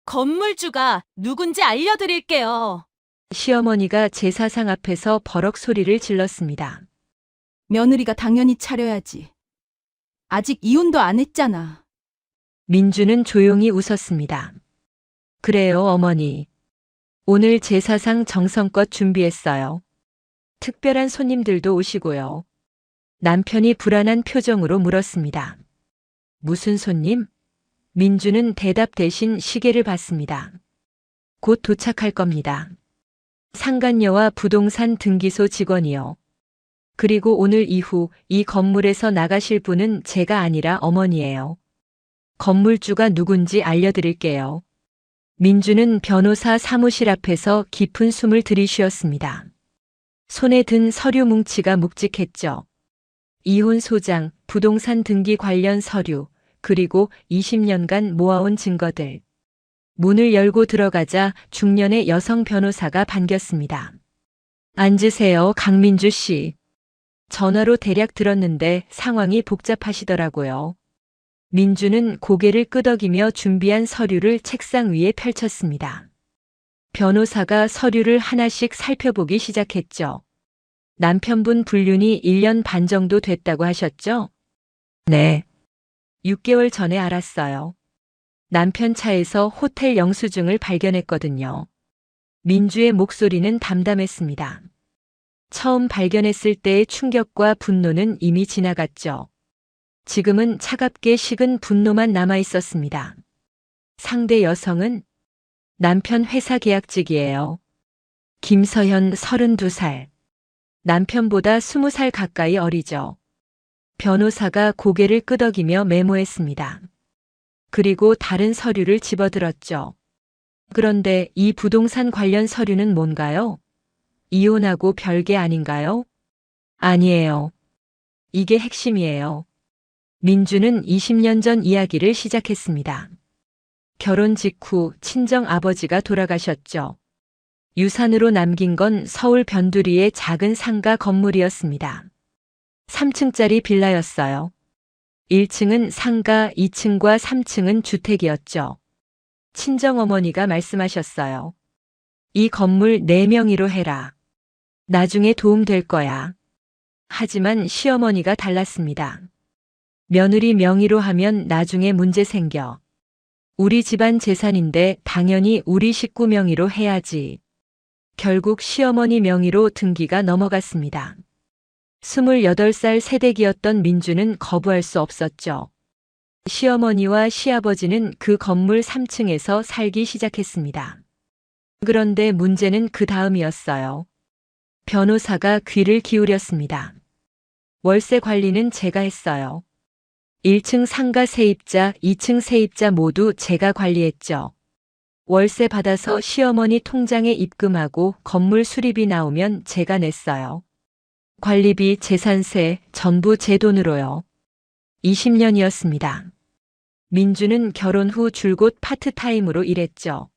건물주가 누군지 알려드릴게요. 시어머니가 제사상 앞에서 버럭 소리를 질렀습니다. 며느리가 당연히 차려야지. 아직 이혼도 안 했잖아. 민주는 조용히 웃었습니다. 그래요, 어머니. 오늘 제사상 정성껏 준비했어요. 특별한 손님들도 오시고요. 남편이 불안한 표정으로 물었습니다. 무슨 손님? 민주는 대답 대신 시계를 봤습니다. 곧 도착할 겁니다. 상간녀와 부동산 등기소 직원이요. 그리고 오늘 이후 이 건물에서 나가실 분은 제가 아니라 어머니예요. 건물주가 누군지 알려드릴게요. 민주는 변호사 사무실 앞에서 깊은 숨을 들이쉬었습니다. 손에 든 서류 뭉치가 묵직했죠. 이혼 소장, 부동산 등기 관련 서류, 그리고 20년간 모아온 증거들. 문을 열고 들어가자 중년의 여성 변호사가 반겼습니다. 앉으세요, 강민주 씨. 전화로 대략 들었는데 상황이 복잡하시더라고요. 민주는 고개를 끄덕이며 준비한 서류를 책상 위에 펼쳤습니다. 변호사가 서류를 하나씩 살펴보기 시작했죠. 남편분 불륜이 1년 반 정도 됐다고 하셨죠? 네. 6개월 전에 알았어요. 남편 차에서 호텔 영수증을 발견했거든요. 민주의 목소리는 담담했습니다. 처음 발견했을 때의 충격과 분노는 이미 지나갔죠. 지금은 차갑게 식은 분노만 남아 있었습니다. 상대 여성은 남편 회사 계약직이에요. 김서현 32살. 남편보다 20살 가까이 어리죠. 변호사가 고개를 끄덕이며 메모했습니다. 그리고 다른 서류를 집어들었죠. 그런데 이 부동산 관련 서류는 뭔가요? 이혼하고 별개 아닌가요? 아니에요. 이게 핵심이에요. 민주는 20년 전 이야기를 시작했습니다. 결혼 직후 친정 아버지가 돌아가셨죠. 유산으로 남긴 건 서울 변두리의 작은 상가 건물이었습니다. 3층짜리 빌라였어요. 1층은 상가, 2층과 3층은 주택이었죠. 친정어머니가 말씀하셨어요. 이 건물 내 명의로 해라. 나중에 도움 될 거야. 하지만 시어머니가 달랐습니다. 며느리 명의로 하면 나중에 문제 생겨. 우리 집안 재산인데 당연히 우리 식구 명의로 해야지. 결국 시어머니 명의로 등기가 넘어갔습니다. 28살 새댁이었던 민주는 거부할 수 없었죠. 시어머니와 시아버지는 그 건물 3층에서 살기 시작했습니다. 그런데 문제는 그 다음이었어요. 변호사가 귀를 기울였습니다. 월세 관리는 제가 했어요. 1층 상가 세입자, 2층 세입자 모두 제가 관리했죠. 월세 받아서 시어머니 통장에 입금하고 건물 수리비 나오면 제가 냈어요. 관리비, 재산세 전부 제 돈으로요. 20년이었습니다. 민주는 결혼 후 줄곧 파트타임으로 일했죠.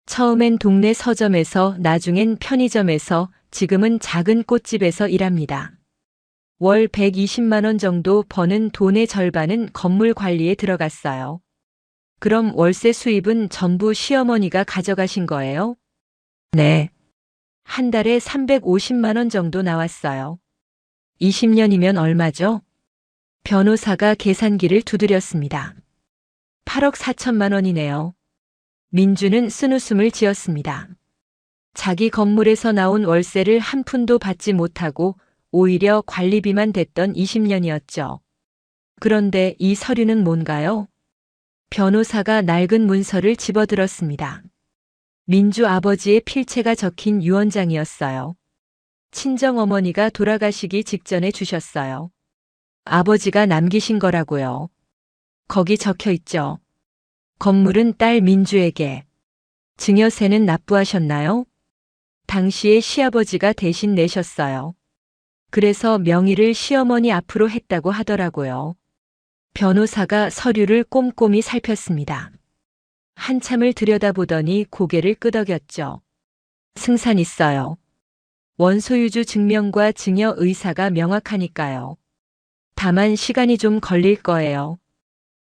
처음엔 동네 서점에서, 나중엔 편의점에서, 지금은 작은 꽃집에서 일합니다. 월 120만 원 정도 버는 돈의 절반은 건물 관리에 들어갔어요. 그럼 월세 수입은 전부 시어머니가 가져가신 거예요? 네. 한 달에 350만 원 정도 나왔어요. 20년이면 얼마죠? 변호사가 계산기를 두드렸습니다. 8억 4천만 원이네요. 민주는 쓴웃음을 지었습니다. 자기 건물에서 나온 월세를 한 푼도 받지 못하고 오히려 관리비만 댔던 20년이었죠. 그런데 이 서류는 뭔가요? 변호사가 낡은 문서를 집어들었습니다. 민주 아버지의 필체가 적힌 유언장이었어요. 친정어머니가 돌아가시기 직전에 주셨어요. 아버지가 남기신 거라고요. 거기 적혀 있죠. 건물은 딸 민주에게. 증여세는 납부하셨나요? 당시에 시아버지가 대신 내셨어요. 그래서 명의를 시어머니 앞으로 했다고 하더라고요. 변호사가 서류를 꼼꼼히 살폈습니다. 한참을 들여다보더니 고개를 끄덕였죠. 승산 있어요. 원소유주 증명과 증여 의사가 명확하니까요. 다만 시간이 좀 걸릴 거예요.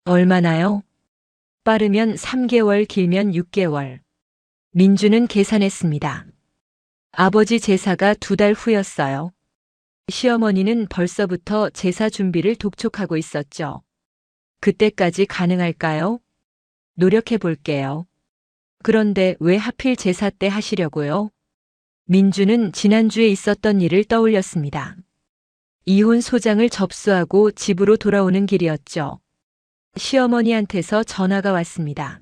얼마나요? 빠르면 3개월, 길면 6개월. 민주는 계산했습니다. 아버지 제사가 2달 후였어요. 시어머니는 벌써부터 제사 준비를 독촉하고 있었죠. 그때까지 가능할까요? 노력해 볼게요. 그런데 왜 하필 제사 때 하시려고요? 민주는 지난주에 있었던 일을 떠올렸습니다. 이혼 소장을 접수하고 집으로 돌아오는 길이었죠. 시어머니한테서 전화가 왔습니다.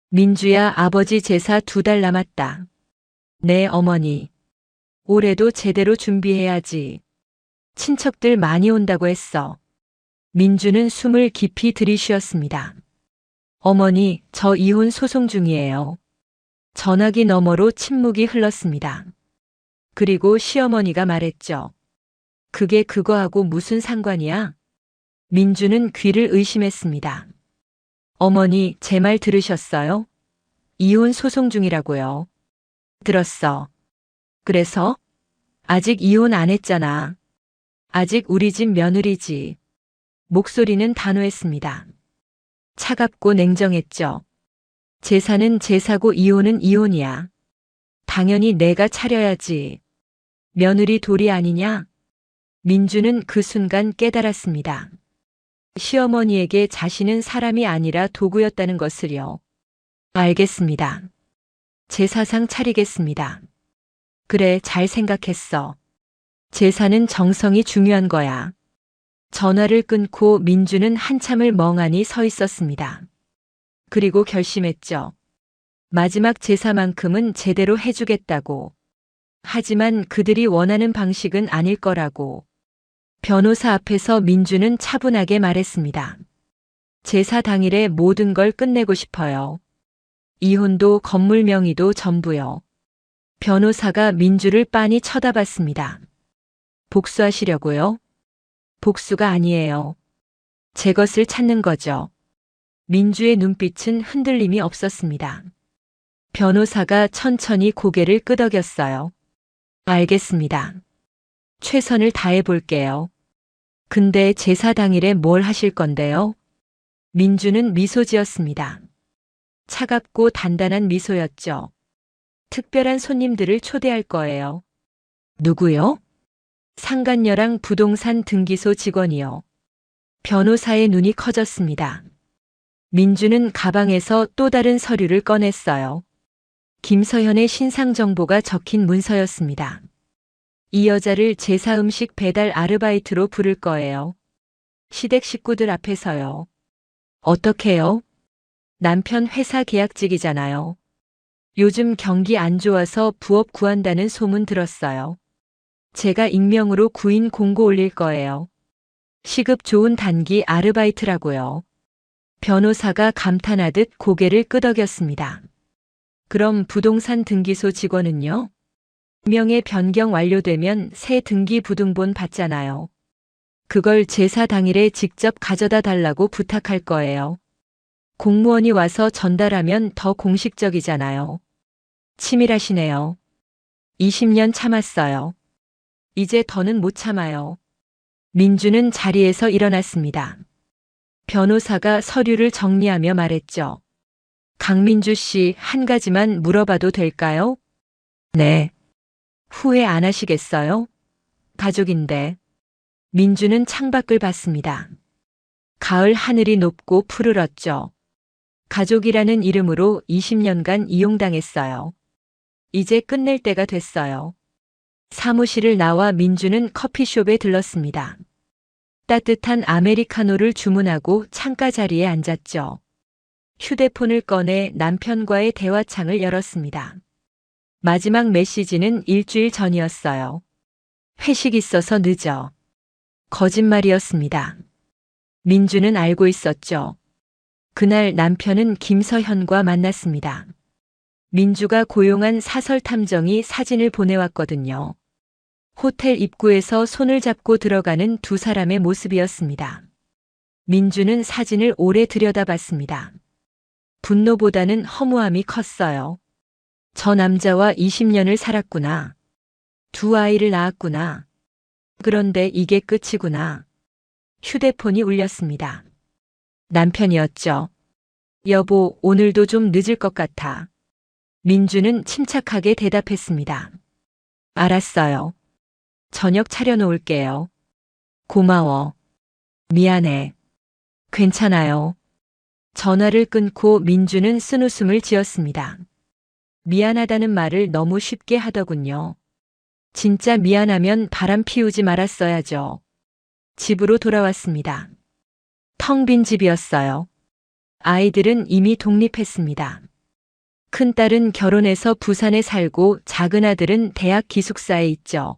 민주야, 아버지 제사 2달 남았다. 네, 어머니. 올해도 제대로 준비해야지. 친척들 많이 온다고 했어. 민주는 숨을 깊이 들이쉬었습니다. 어머니, 저 이혼 소송 중이에요. 전화기 너머로 침묵이 흘렀습니다. 그리고 시어머니가 말했죠. 그게 그거하고 무슨 상관이야? 민주는 귀를 의심했습니다. 어머니, 제 말 들으셨어요? 이혼 소송 중이라고요. 들었어. 그래서? 아직 이혼 안 했잖아. 아직 우리 집 며느리지. 목소리는 단호했습니다. 차갑고 냉정했죠. 제사는 제사고 이혼은 이혼이야. 당연히 내가 차려야지. 며느리 도리 아니냐? 민주는 그 순간 깨달았습니다. 시어머니에게 자신은 사람이 아니라 도구였다는 것을요. 알겠습니다. 제사상 차리겠습니다. 그래, 잘 생각했어. 제사는 정성이 중요한 거야. 전화를 끊고 민주는 한참을 멍하니 서 있었습니다. 그리고 결심했죠. 마지막 제사만큼은 제대로 해주겠다고. 하지만 그들이 원하는 방식은 아닐 거라고. 변호사 앞에서 민주는 차분하게 말했습니다. 제사 당일에 모든 걸 끝내고 싶어요. 이혼도 건물 명의도 전부요. 변호사가 민주를 빤히 쳐다봤습니다. 복수하시려고요? 복수가 아니에요. 제 것을 찾는 거죠. 민주의 눈빛은 흔들림이 없었습니다. 변호사가 천천히 고개를 끄덕였어요. 알겠습니다. 최선을 다해 볼게요. 근데 제사 당일에 뭘 하실 건데요? 민주는 미소 지었습니다. 차갑고 단단한 미소였죠. 특별한 손님들을 초대할 거예요. 누구요? 상간녀랑 부동산 등기소 직원이요. 변호사의 눈이 커졌습니다. 민주는 가방에서 또 다른 서류를 꺼냈어요. 김서현의 신상 정보가 적힌 문서였습니다. 이 여자를 제사 음식 배달 아르바이트로 부를 거예요. 시댁 식구들 앞에서요. 어떻게요? 남편 회사 계약직이잖아요. 요즘 경기 안 좋아서 부업 구한다는 소문 들었어요. 제가 익명으로 구인 공고 올릴 거예요. 시급 좋은 단기 아르바이트라고요. 변호사가 감탄하듯 고개를 끄덕였습니다. 그럼 부동산 등기소 직원은요? 명의 변경 완료되면 새 등기 부등본 받잖아요. 그걸 제사 당일에 직접 가져다 달라고 부탁할 거예요. 공무원이 와서 전달하면 더 공식적이잖아요. 치밀하시네요. 20년 참았어요. 이제 더는 못 참아요. 민주는 자리에서 일어났습니다. 변호사가 서류를 정리하며 말했죠. 강민주 씨, 한 가지만 물어봐도 될까요? 네. 후회 안 하시겠어요? 가족인데. 민주는 창밖을 봤습니다. 가을 하늘이 높고 푸르렀죠. 가족이라는 이름으로 20년간 이용당했어요. 이제 끝낼 때가 됐어요. 사무실을 나와 민주는 커피숍에 들렀습니다. 따뜻한 아메리카노를 주문하고 창가 자리에 앉았죠. 휴대폰을 꺼내 남편과의 대화창을 열었습니다. 마지막 메시지는 일주일 전이었어요. 회식 있어서 늦어. 거짓말이었습니다. 민주는 알고 있었죠. 그날 남편은 김서현과 만났습니다. 민주가 고용한 사설 탐정이 사진을 보내왔거든요. 호텔 입구에서 손을 잡고 들어가는 두 사람의 모습이었습니다. 민주는 사진을 오래 들여다봤습니다. 분노보다는 허무함이 컸어요. 저 남자와 20년을 살았구나. 두 아이를 낳았구나. 그런데 이게 끝이구나. 휴대폰이 울렸습니다. 남편이었죠. 여보, 오늘도 좀 늦을 것 같아. 민주는 침착하게 대답했습니다. 알았어요. 저녁 차려놓을게요. 고마워. 미안해. 괜찮아요. 전화를 끊고 민주는 쓴웃음을 지었습니다. 미안하다는 말을 너무 쉽게 하더군요. 진짜 미안하면 바람 피우지 말았어야죠. 집으로 돌아왔습니다. 텅 빈 집이었어요. 아이들은 이미 독립했습니다. 큰딸은 결혼해서 부산에 살고 작은 아들은 대학 기숙사에 있죠.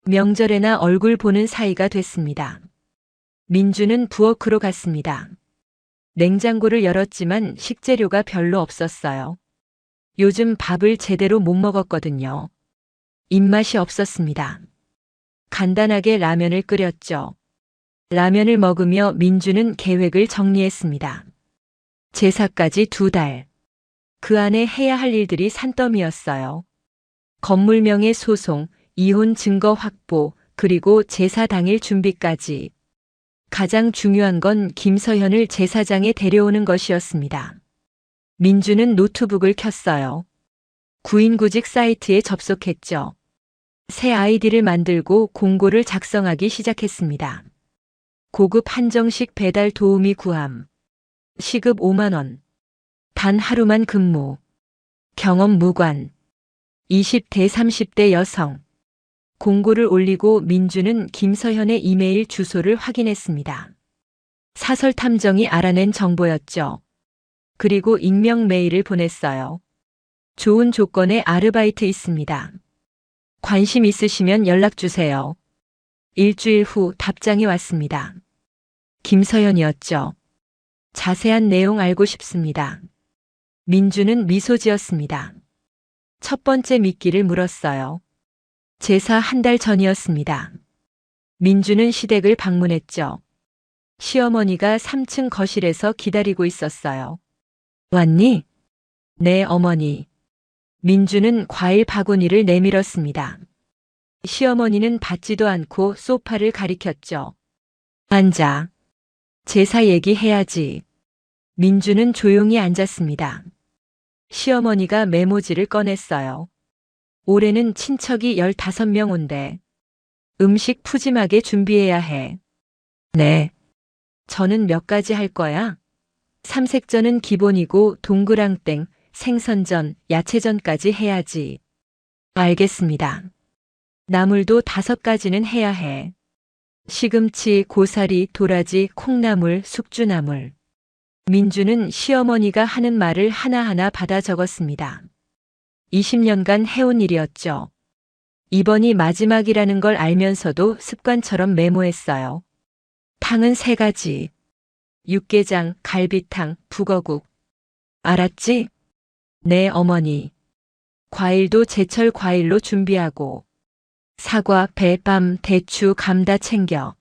명절에나 얼굴 보는 사이가 됐습니다. 민주는 부엌으로 갔습니다. 냉장고를 열었지만 식재료가 별로 없었어요. 요즘 밥을 제대로 못 먹었거든요. 입맛이 없었습니다. 간단하게 라면을 끓였죠. 라면을 먹으며 민주는 계획을 정리했습니다. 제사까지 2달. 그 안에 해야 할 일들이 산더미였어요. 건물명의 소송, 이혼 증거 확보, 그리고 제사 당일 준비까지. 가장 중요한 건 김서현을 제사장에 데려오는 것이었습니다. 민주는 노트북을 켰어요. 구인구직 사이트에 접속했죠. 새 아이디를 만들고 공고를 작성하기 시작했습니다. 고급 한정식 배달 도우미 구함. 시급 5만 원. 단 하루만 근무. 경험 무관. 20대 30대 여성. 공고를 올리고 민주는 김서현의 이메일 주소를 확인했습니다. 사설 탐정이 알아낸 정보였죠. 그리고 익명 메일을 보냈어요. 좋은 조건의 아르바이트 있습니다. 관심 있으시면 연락 주세요. 일주일 후 답장이 왔습니다. 김서현이었죠. 자세한 내용 알고 싶습니다. 민주는 미소 지었습니다. 첫 번째 미끼를 물었어요. 제사 1달 전이었습니다. 민주는 시댁을 방문했죠. 시어머니가 3층 거실에서 기다리고 있었어요. 왔니? 네, 어머니. 민주는 과일 바구니를 내밀었습니다. 시어머니는 받지도 않고 소파를 가리켰죠. 앉아. 제사 얘기해야지. 민주는 조용히 앉았습니다. 시어머니가 메모지를 꺼냈어요. 올해는 친척이 15명 온대. 음식 푸짐하게 준비해야 해. 네. 저는 몇 가지 할 거야? 삼색전은 기본이고 동그랑땡, 생선전, 야채전까지 해야지. 알겠습니다. 나물도 5가지는 해야 해. 시금치, 고사리, 도라지, 콩나물, 숙주나물. 민주는 시어머니가 하는 말을 하나하나 받아 적었습니다. 20년간 해온 일이었죠. 이번이 마지막이라는 걸 알면서도 습관처럼 메모했어요. 탕은 3가지. 육개장, 갈비탕, 북어국. 알았지? 네, 어머니. 과일도 제철 과일로 준비하고. 사과, 배, 밤, 대추, 감 다 챙겨.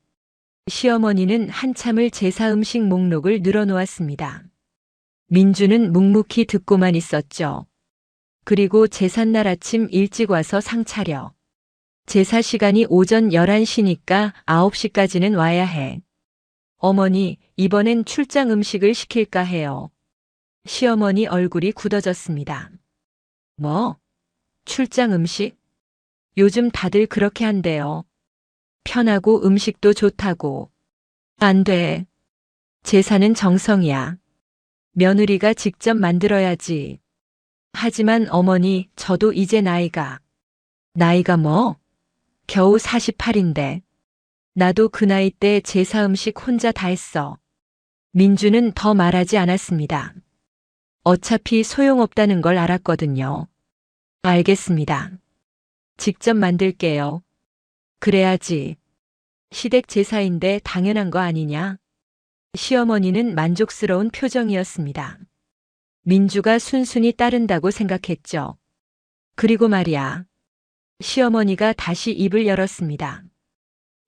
시어머니는 한참을 제사 음식 목록을 늘어놓았습니다. 민주는 묵묵히 듣고만 있었죠. 그리고 제삿날 아침 일찍 와서 상 차려. 제사 시간이 오전 11시니까 9시까지는 와야 해. 어머니, 이번엔 출장 음식을 시킬까 해요. 시어머니 얼굴이 굳어졌습니다. 뭐? 출장 음식? 요즘 다들 그렇게 한대요. 편하고 음식도 좋다고. 안 돼. 제사는 정성이야. 며느리가 직접 만들어야지. 하지만 어머니, 저도 이제 나이가 뭐? 겨우 48인데. 나도 그 나이 때 제사 음식 혼자 다 했어. 민주는 더 말하지 않았습니다. 어차피 소용없다는 걸 알았거든요. 알겠습니다. 직접 만들게요. 그래야지. 시댁 제사인데 당연한 거 아니냐? 시어머니는 만족스러운 표정이었습니다. 민주가 순순히 따른다고 생각했죠. 그리고 말이야. 시어머니가 다시 입을 열었습니다.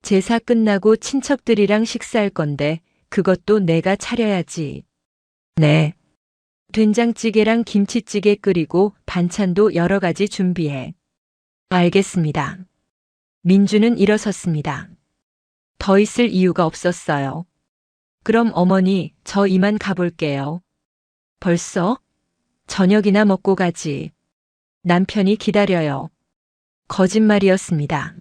제사 끝나고 친척들이랑 식사할 건데 그것도 내가 차려야지. 네. 된장찌개랑 김치찌개 끓이고 반찬도 여러 가지 준비해. 알겠습니다. 민주는 일어섰습니다. 더 있을 이유가 없었어요. 그럼 어머니, 저 이만 가볼게요. 벌써? 저녁이나 먹고 가지. 남편이 기다려요. 거짓말이었습니다.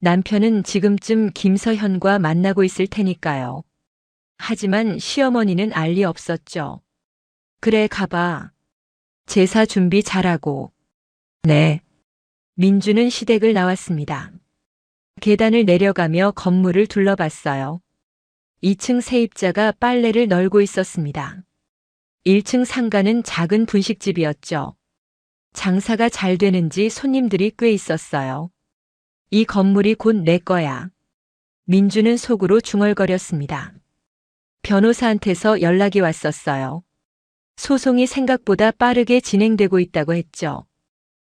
남편은 지금쯤 김서현과 만나고 있을 테니까요. 하지만 시어머니는 알 리 없었죠. 그래, 가봐. 제사 준비 잘하고. 네. 민주는 시댁을 나왔습니다. 계단을 내려가며 건물을 둘러봤어요. 2층 세입자가 빨래를 널고 있었습니다. 1층 상가는 작은 분식집이었죠. 장사가 잘 되는지 손님들이 꽤 있었어요. 이 건물이 곧 내 거야. 민주는 속으로 중얼거렸습니다. 변호사한테서 연락이 왔었어요. 소송이 생각보다 빠르게 진행되고 있다고 했죠.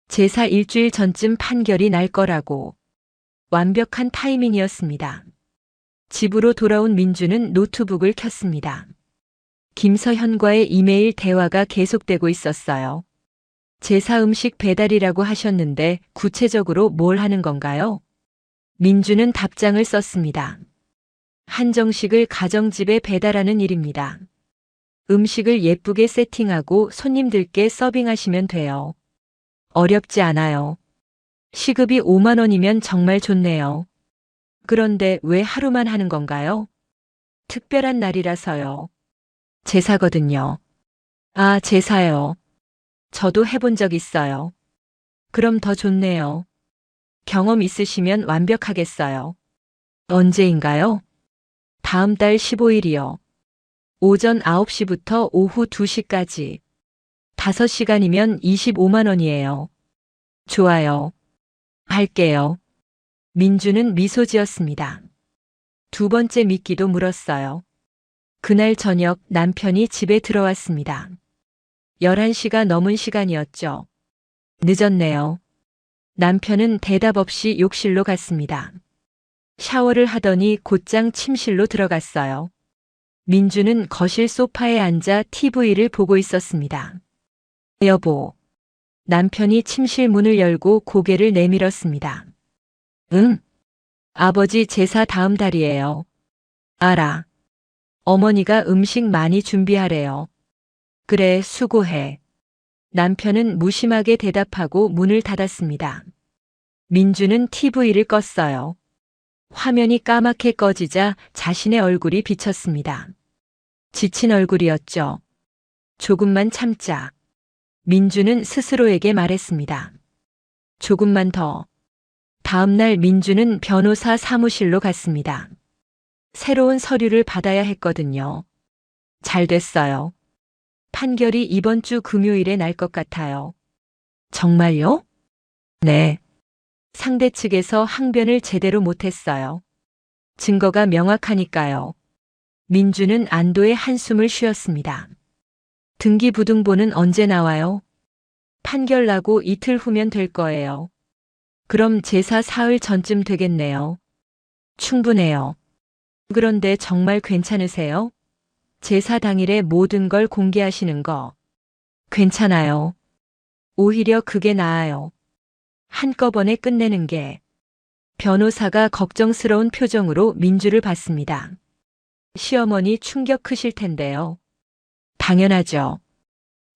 제사 일주일 전쯤 판결이 날 거라고. 완벽한 타이밍이었습니다. 집으로 돌아온 민주는 노트북을 켰습니다. 김서현과의 이메일 대화가 계속되고 있었어요. 제사 음식 배달이라고 하셨는데 구체적으로 뭘 하는 건가요? 민주는 답장을 썼습니다. 한정식을 가정집에 배달하는 일입니다. 음식을 예쁘게 세팅하고 손님들께 서빙하시면 돼요. 어렵지 않아요. 시급이 5만 원이면 정말 좋네요. 그런데 왜 하루만 하는 건가요? 특별한 날이라서요. 제사거든요. 아, 제사요. 저도 해본 적 있어요. 그럼 더 좋네요. 경험 있으시면 완벽하겠어요. 언제인가요? 다음 달 15일이요. 오전 9시부터 오후 2시까지. 5시간이면 25만 원이에요. 좋아요. 할게요. 민주는 미소 지었습니다. 두 번째 미끼도 물었어요. 그날 저녁 남편이 집에 들어왔습니다. 11시가 넘은 시간이었죠. 늦었네요. 남편은 대답 없이 욕실로 갔습니다. 샤워를 하더니 곧장 침실로 들어갔어요. 민주는 거실 소파에 앉아 TV를 보고 있었습니다. 여보. 남편이 침실 문을 열고 고개를 내밀었습니다. 응? 아버지 제사 다음 달이에요. 알아. 어머니가 음식 많이 준비하래요. 그래, 수고해. 남편은 무심하게 대답하고 문을 닫았습니다. 민주는 TV를 껐어요. 화면이 까맣게 꺼지자 자신의 얼굴이 비쳤습니다. 지친 얼굴이었죠. 조금만 참자. 민주는 스스로에게 말했습니다. 조금만 더. 다음 날 민주는 변호사 사무실로 갔습니다. 새로운 서류를 받아야 했거든요. 잘 됐어요. 판결이 이번 주 금요일에 날 것 같아요. 정말요? 네. 상대 측에서 항변을 제대로 못했어요. 증거가 명확하니까요. 민주는 안도의 한숨을 쉬었습니다. 등기부등본은 언제 나와요? 판결 나고 이틀 후면 될 거예요. 그럼 제사 사흘 전쯤 되겠네요. 충분해요. 그런데 정말 괜찮으세요? 제사 당일에 모든 걸 공개하시는 거. 괜찮아요. 오히려 그게 나아요. 한꺼번에 끝내는 게. 변호사가 걱정스러운 표정으로 민주를 봤습니다. 시어머니 충격 크실 텐데요. 당연하죠.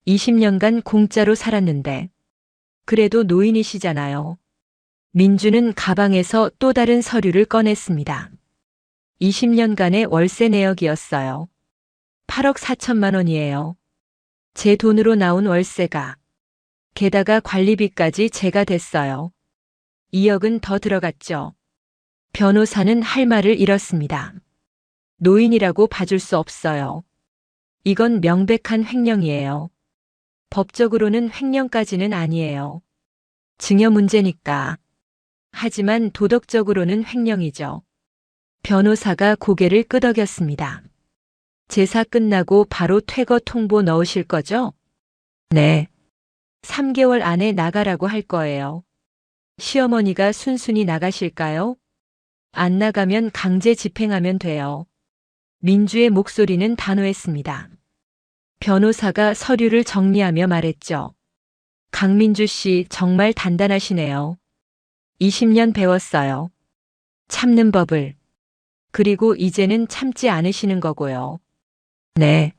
20년간 공짜로 살았는데. 그래도 노인이시잖아요. 민주는 가방에서 또 다른 서류를 꺼냈습니다. 20년간의 월세 내역이었어요. 8억 4천만 원이에요. 제 돈으로 나온 월세가. 게다가 관리비까지 제가 댔어요. 2억은 더 들어갔죠. 변호사는 할 말을 잃었습니다. 노인이라고 봐줄 수 없어요. 이건 명백한 횡령이에요. 법적으로는 횡령까지는 아니에요. 증여 문제니까. 하지만 도덕적으로는 횡령이죠. 변호사가 고개를 끄덕였습니다. 제사 끝나고 바로 퇴거 통보 넣으실 거죠? 네. 3개월 안에 나가라고 할 거예요. 시어머니가 순순히 나가실까요? 안 나가면 강제 집행하면 돼요. 민주의 목소리는 단호했습니다. 변호사가 서류를 정리하며 말했죠. 강민주 씨 정말 단단하시네요. 20년 배웠어요. 참는 법을. 그리고 이제는 참지 않으시는 거고요. 네.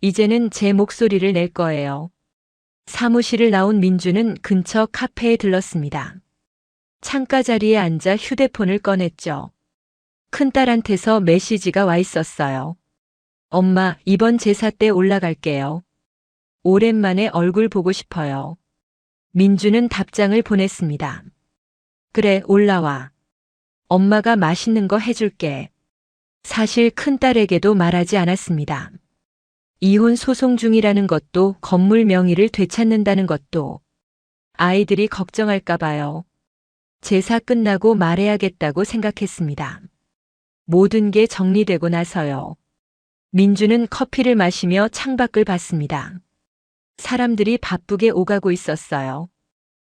이제는 제 목소리를 낼 거예요. 사무실을 나온 민주는 근처 카페에 들렀습니다. 창가 자리에 앉아 휴대폰을 꺼냈죠. 큰딸한테서 메시지가 와 있었어요. 엄마, 이번 제사 때 올라갈게요. 오랜만에 얼굴 보고 싶어요. 민주는 답장을 보냈습니다. 그래, 올라와. 엄마가 맛있는 거 해줄게. 사실 큰딸에게도 말하지 않았습니다. 이혼 소송 중이라는 것도, 건물 명의를 되찾는다는 것도 아이들이 걱정할까 봐요. 제사 끝나고 말해야겠다고 생각했습니다. 모든 게 정리되고 나서요. 민주는 커피를 마시며 창밖을 봤습니다. 사람들이 바쁘게 오가고 있었어요.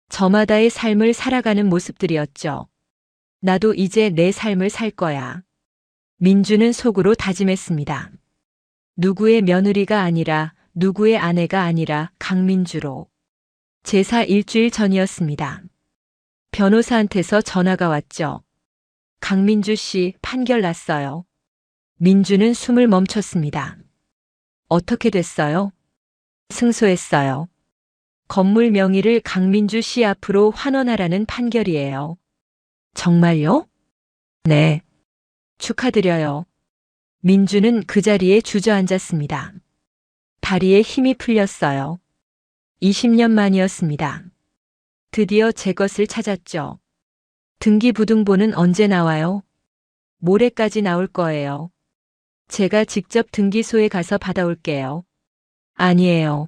저마다의 삶을 살아가는 모습들이었죠. 나도 이제 내 삶을 살 거야. 민주는 속으로 다짐했습니다. 누구의 며느리가 아니라, 누구의 아내가 아니라 강민주로. 제사 일주일 전이었습니다. 변호사한테서 전화가 왔죠. 강민주 씨, 판결 났어요. 민주는 숨을 멈췄습니다. 어떻게 됐어요? 승소했어요. 건물 명의를 강민주 씨 앞으로 환원하라는 판결이에요. 정말요? 네. 축하드려요. 민주는 그 자리에 주저앉았습니다. 다리에 힘이 풀렸어요. 20년 만이었습니다. 드디어 제 것을 찾았죠. 등기부등본은 언제 나와요? 모레까지 나올 거예요. 제가 직접 등기소에 가서 받아올게요. 아니에요.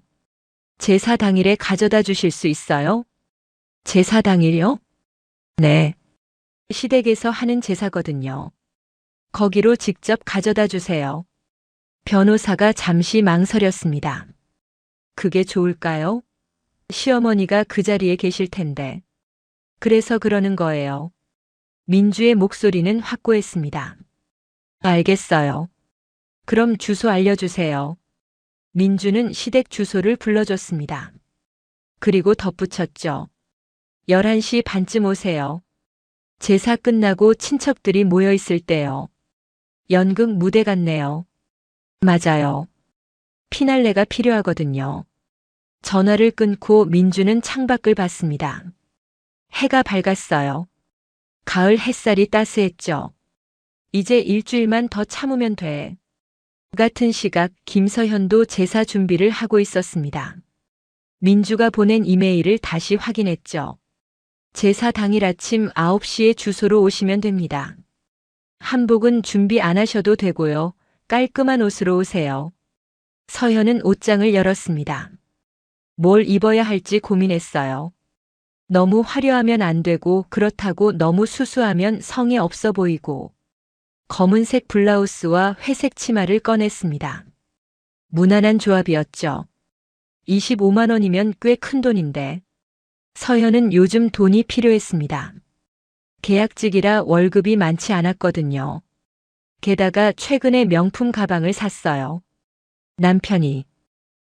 제사 당일에 가져다 주실 수 있어요? 제사 당일요? 네. 시댁에서 하는 제사거든요. 거기로 직접 가져다 주세요. 변호사가 잠시 망설였습니다. 그게 좋을까요? 시어머니가 그 자리에 계실 텐데. 그래서 그러는 거예요. 민주의 목소리는 확고했습니다. 알겠어요. 그럼 주소 알려주세요. 민주는 시댁 주소를 불러줬습니다. 그리고 덧붙였죠. 11시 반쯤 오세요. 제사 끝나고 친척들이 모여 있을 때요. 연극 무대 같네요. 맞아요. 피날레가 필요하거든요. 전화를 끊고 민주는 창밖을 봤습니다. 해가 밝았어요. 가을 햇살이 따스했죠. 이제 일주일만 더 참으면 돼. 같은 시각 김서현도 제사 준비를 하고 있었습니다. 민주가 보낸 이메일을 다시 확인했죠. 제사 당일 아침 9시에 주소로 오시면 됩니다. 한복은 준비 안 하셔도 되고요. 깔끔한 옷으로 오세요. 서현은 옷장을 열었습니다. 뭘 입어야 할지 고민했어요. 너무 화려하면 안 되고 그렇다고 너무 수수하면 성의 없어 보이고 검은색 블라우스와 회색 치마를 꺼냈습니다. 무난한 조합이었죠. 25만 원이면 꽤 큰 돈인데 서현은 요즘 돈이 필요했습니다. 계약직이라 월급이 많지 않았거든요. 게다가 최근에 명품 가방을 샀어요. 남편이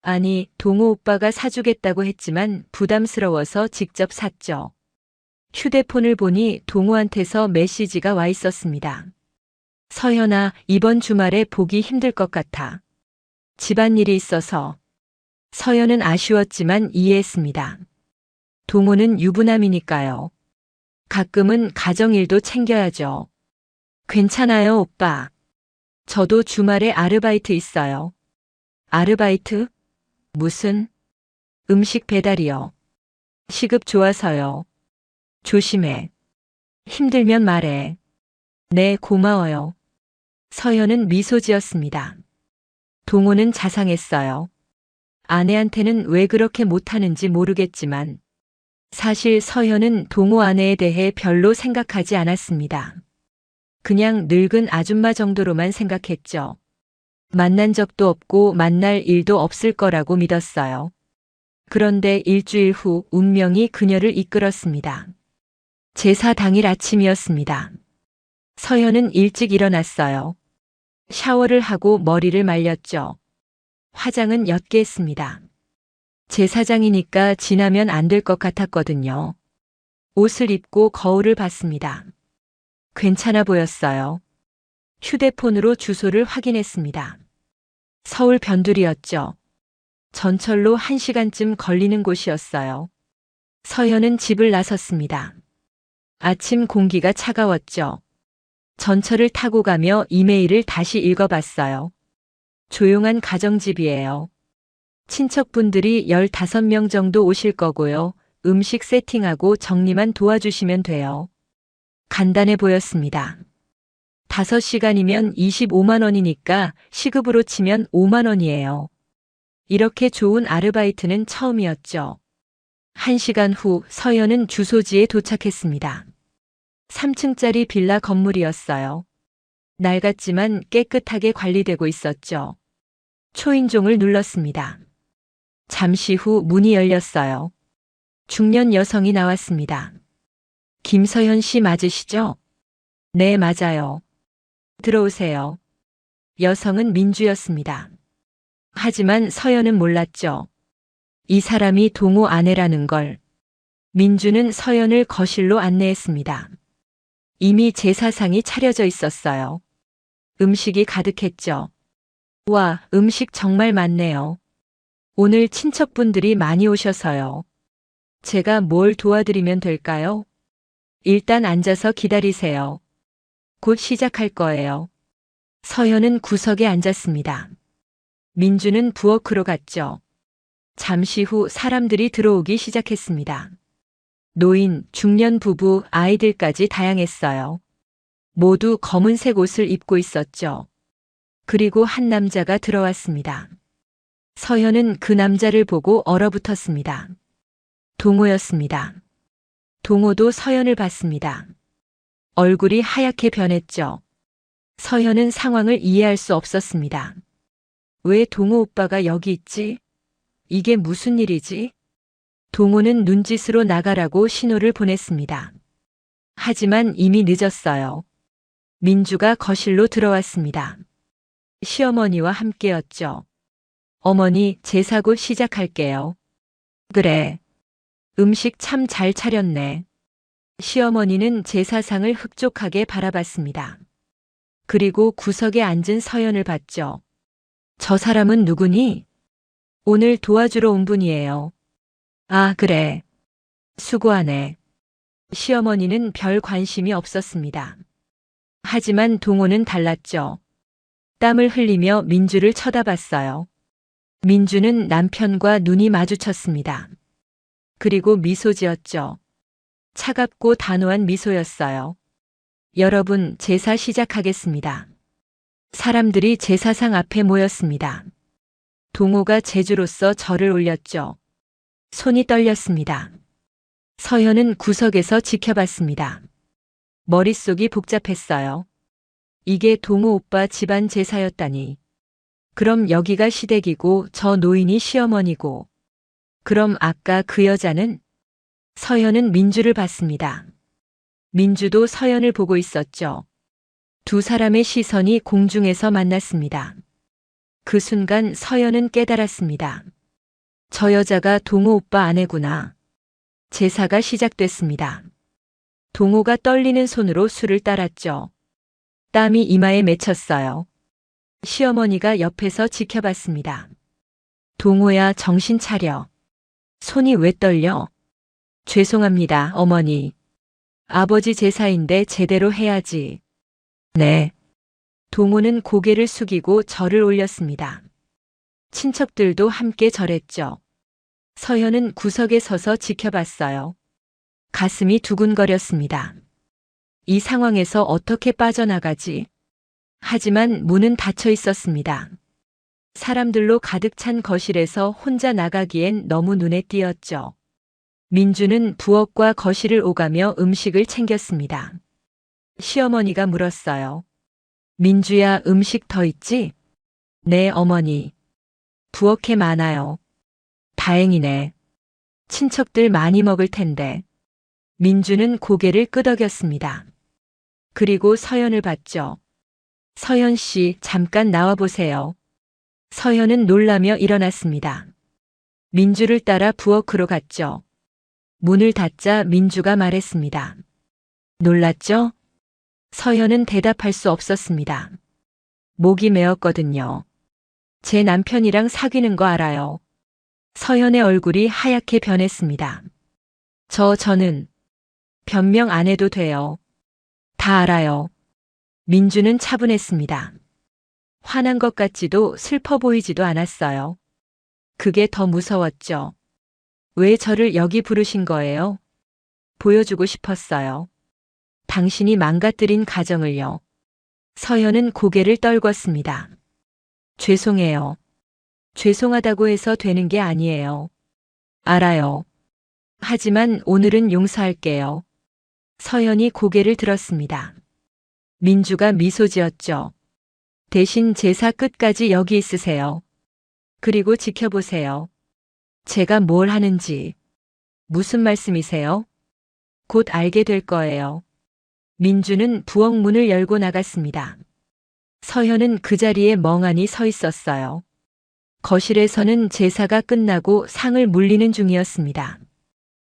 아니, 동호 오빠가 사주겠다고 했지만 부담스러워서 직접 샀죠. 휴대폰을 보니 동호한테서 메시지가 와 있었습니다. 서현아, 이번 주말에 보기 힘들 것 같아. 집안일이 있어서. 서현은 아쉬웠지만 이해했습니다. 동호는 유부남이니까요. 가끔은 가정일도 챙겨야죠. 괜찮아요, 오빠. 저도 주말에 아르바이트 있어요. 아르바이트? 무슨? 음식 배달이요. 시급 좋아서요. 조심해. 힘들면 말해. 네, 고마워요. 서현은 미소 지었습니다. 동호는 자상했어요. 아내한테는 왜 그렇게 못하는지 모르겠지만 사실 서현은 동호 아내에 대해 별로 생각하지 않았습니다. 그냥 늙은 아줌마 정도로만 생각했죠. 만난 적도 없고 만날 일도 없을 거라고 믿었어요. 그런데 일주일 후 운명이 그녀를 이끌었습니다. 제사 당일 아침이었습니다. 서현은 일찍 일어났어요. 샤워를 하고 머리를 말렸죠. 화장은 옅게 했습니다. 제사장이니까 지나면 안 될 것 같았거든요. 옷을 입고 거울을 봤습니다. 괜찮아 보였어요. 휴대폰으로 주소를 확인했습니다. 서울 변두리였죠. 전철로 1시간쯤 걸리는 곳이었어요. 서현은 집을 나섰습니다. 아침 공기가 차가웠죠. 전철을 타고 가며 이메일을 다시 읽어봤어요. 조용한 가정집이에요. 친척분들이 15명 정도 오실 거고요. 음식 세팅하고 정리만 도와주시면 돼요. 간단해 보였습니다. 5시간이면 25만 원이니까 시급으로 치면 5만 원이에요. 이렇게 좋은 아르바이트는 처음이었죠. 1시간 후 서연은 주소지에 도착했습니다. 3층짜리 빌라 건물이었어요. 낡았지만 깨끗하게 관리되고 있었죠. 초인종을 눌렀습니다. 잠시 후 문이 열렸어요. 중년 여성이 나왔습니다. 김서현 씨 맞으시죠? 네, 맞아요. 들어오세요. 여성은 민주였습니다. 하지만 서연은 몰랐죠. 이 사람이 동호 아내라는 걸. 민주는 서연을 거실로 안내했습니다. 이미 제사상이 차려져 있었어요. 음식이 가득했죠. 와, 음식 정말 많네요. 오늘 친척분들이 많이 오셔서요. 제가 뭘 도와드리면 될까요? 일단 앉아서 기다리세요. 곧 시작할 거예요. 서현은 구석에 앉았습니다. 민주는 부엌으로 갔죠. 잠시 후 사람들이 들어오기 시작했습니다. 노인, 중년 부부, 아이들까지 다양했어요. 모두 검은색 옷을 입고 있었죠. 그리고 한 남자가 들어왔습니다. 서현은 그 남자를 보고 얼어붙었습니다. 동호였습니다. 동호도 서현을 봤습니다. 얼굴이 하얗게 변했죠. 서현은 상황을 이해할 수 없었습니다. 왜 동호 오빠가 여기 있지? 이게 무슨 일이지? 동호는 눈짓으로 나가라고 신호를 보냈습니다. 하지만 이미 늦었어요. 민주가 거실로 들어왔습니다. 시어머니와 함께였죠. 어머니, 제사 곧 시작할게요. 그래. 음식 참 잘 차렸네. 시어머니는 제사상을 흡족하게 바라봤습니다. 그리고 구석에 앉은 서연을 봤죠. 저 사람은 누구니? 오늘 도와주러 온 분이에요. 아, 그래. 수고하네. 시어머니는 별 관심이 없었습니다. 하지만 동호는 달랐죠. 땀을 흘리며 민주를 쳐다봤어요. 민주는 남편과 눈이 마주쳤습니다. 그리고 미소 지었죠. 차갑고 단호한 미소였어요. 여러분, 제사 시작하겠습니다. 사람들이 제사상 앞에 모였습니다. 동호가 제주로서 절을 올렸죠. 손이 떨렸습니다. 서현은 구석에서 지켜봤습니다. 머릿속이 복잡했어요. 이게 동호 오빠 집안 제사였다니. 그럼 여기가 시댁이고 저 노인이 시어머니고. 그럼 아까 그 여자는? 서현은 민주를 봤습니다. 민주도 서현을 보고 있었죠. 두 사람의 시선이 공중에서 만났습니다. 그 순간 서현은 깨달았습니다. 저 여자가 동호 오빠 아내구나. 제사가 시작됐습니다. 동호가 떨리는 손으로 술을 따랐죠. 땀이 이마에 맺혔어요. 시어머니가 옆에서 지켜봤습니다. 동호야, 정신 차려. 손이 왜 떨려? 죄송합니다, 어머니. 아버지 제사인데 제대로 해야지. 네. 동호는 고개를 숙이고 절을 올렸습니다. 친척들도 함께 절했죠. 서현은 구석에 서서 지켜봤어요. 가슴이 두근거렸습니다. 이 상황에서 어떻게 빠져나가지? 하지만 문은 닫혀 있었습니다. 사람들로 가득 찬 거실에서 혼자 나가기엔 너무 눈에 띄었죠. 민주는 부엌과 거실을 오가며 음식을 챙겼습니다. 시어머니가 물었어요. 민주야, 음식 더 있지? 네, 어머니. 부엌에 많아요. 다행이네. 친척들 많이 먹을 텐데. 민주는 고개를 끄덕였습니다. 그리고 서연을 봤죠. 서연 씨, 잠깐 나와보세요. 서연은 놀라며 일어났습니다. 민주를 따라 부엌으로 갔죠. 문을 닫자 민주가 말했습니다. 놀랐죠? 서연은 대답할 수 없었습니다. 목이 메었거든요. 제 남편이랑 사귀는 거 알아요. 서연의 얼굴이 하얗게 변했습니다. 저는 변명 안 해도 돼요. 다 알아요. 민주는 차분했습니다. 화난 것 같지도 슬퍼 보이지도 않았어요. 그게 더 무서웠죠. 왜 저를 여기 부르신 거예요? 보여주고 싶었어요. 당신이 망가뜨린 가정을요. 서연은 고개를 떨궜습니다. 죄송해요. 죄송하다고 해서 되는 게 아니에요. 알아요. 하지만 오늘은 용서할게요. 서연이 고개를 들었습니다. 민주가 미소 지었죠. 대신 제사 끝까지 여기 있으세요. 그리고 지켜보세요. 제가 뭘 하는지. 무슨 말씀이세요? 곧 알게 될 거예요. 민주는 부엌 문을 열고 나갔습니다. 서현은 그 자리에 멍하니 서 있었어요. 거실에서는 제사가 끝나고 상을 물리는 중이었습니다.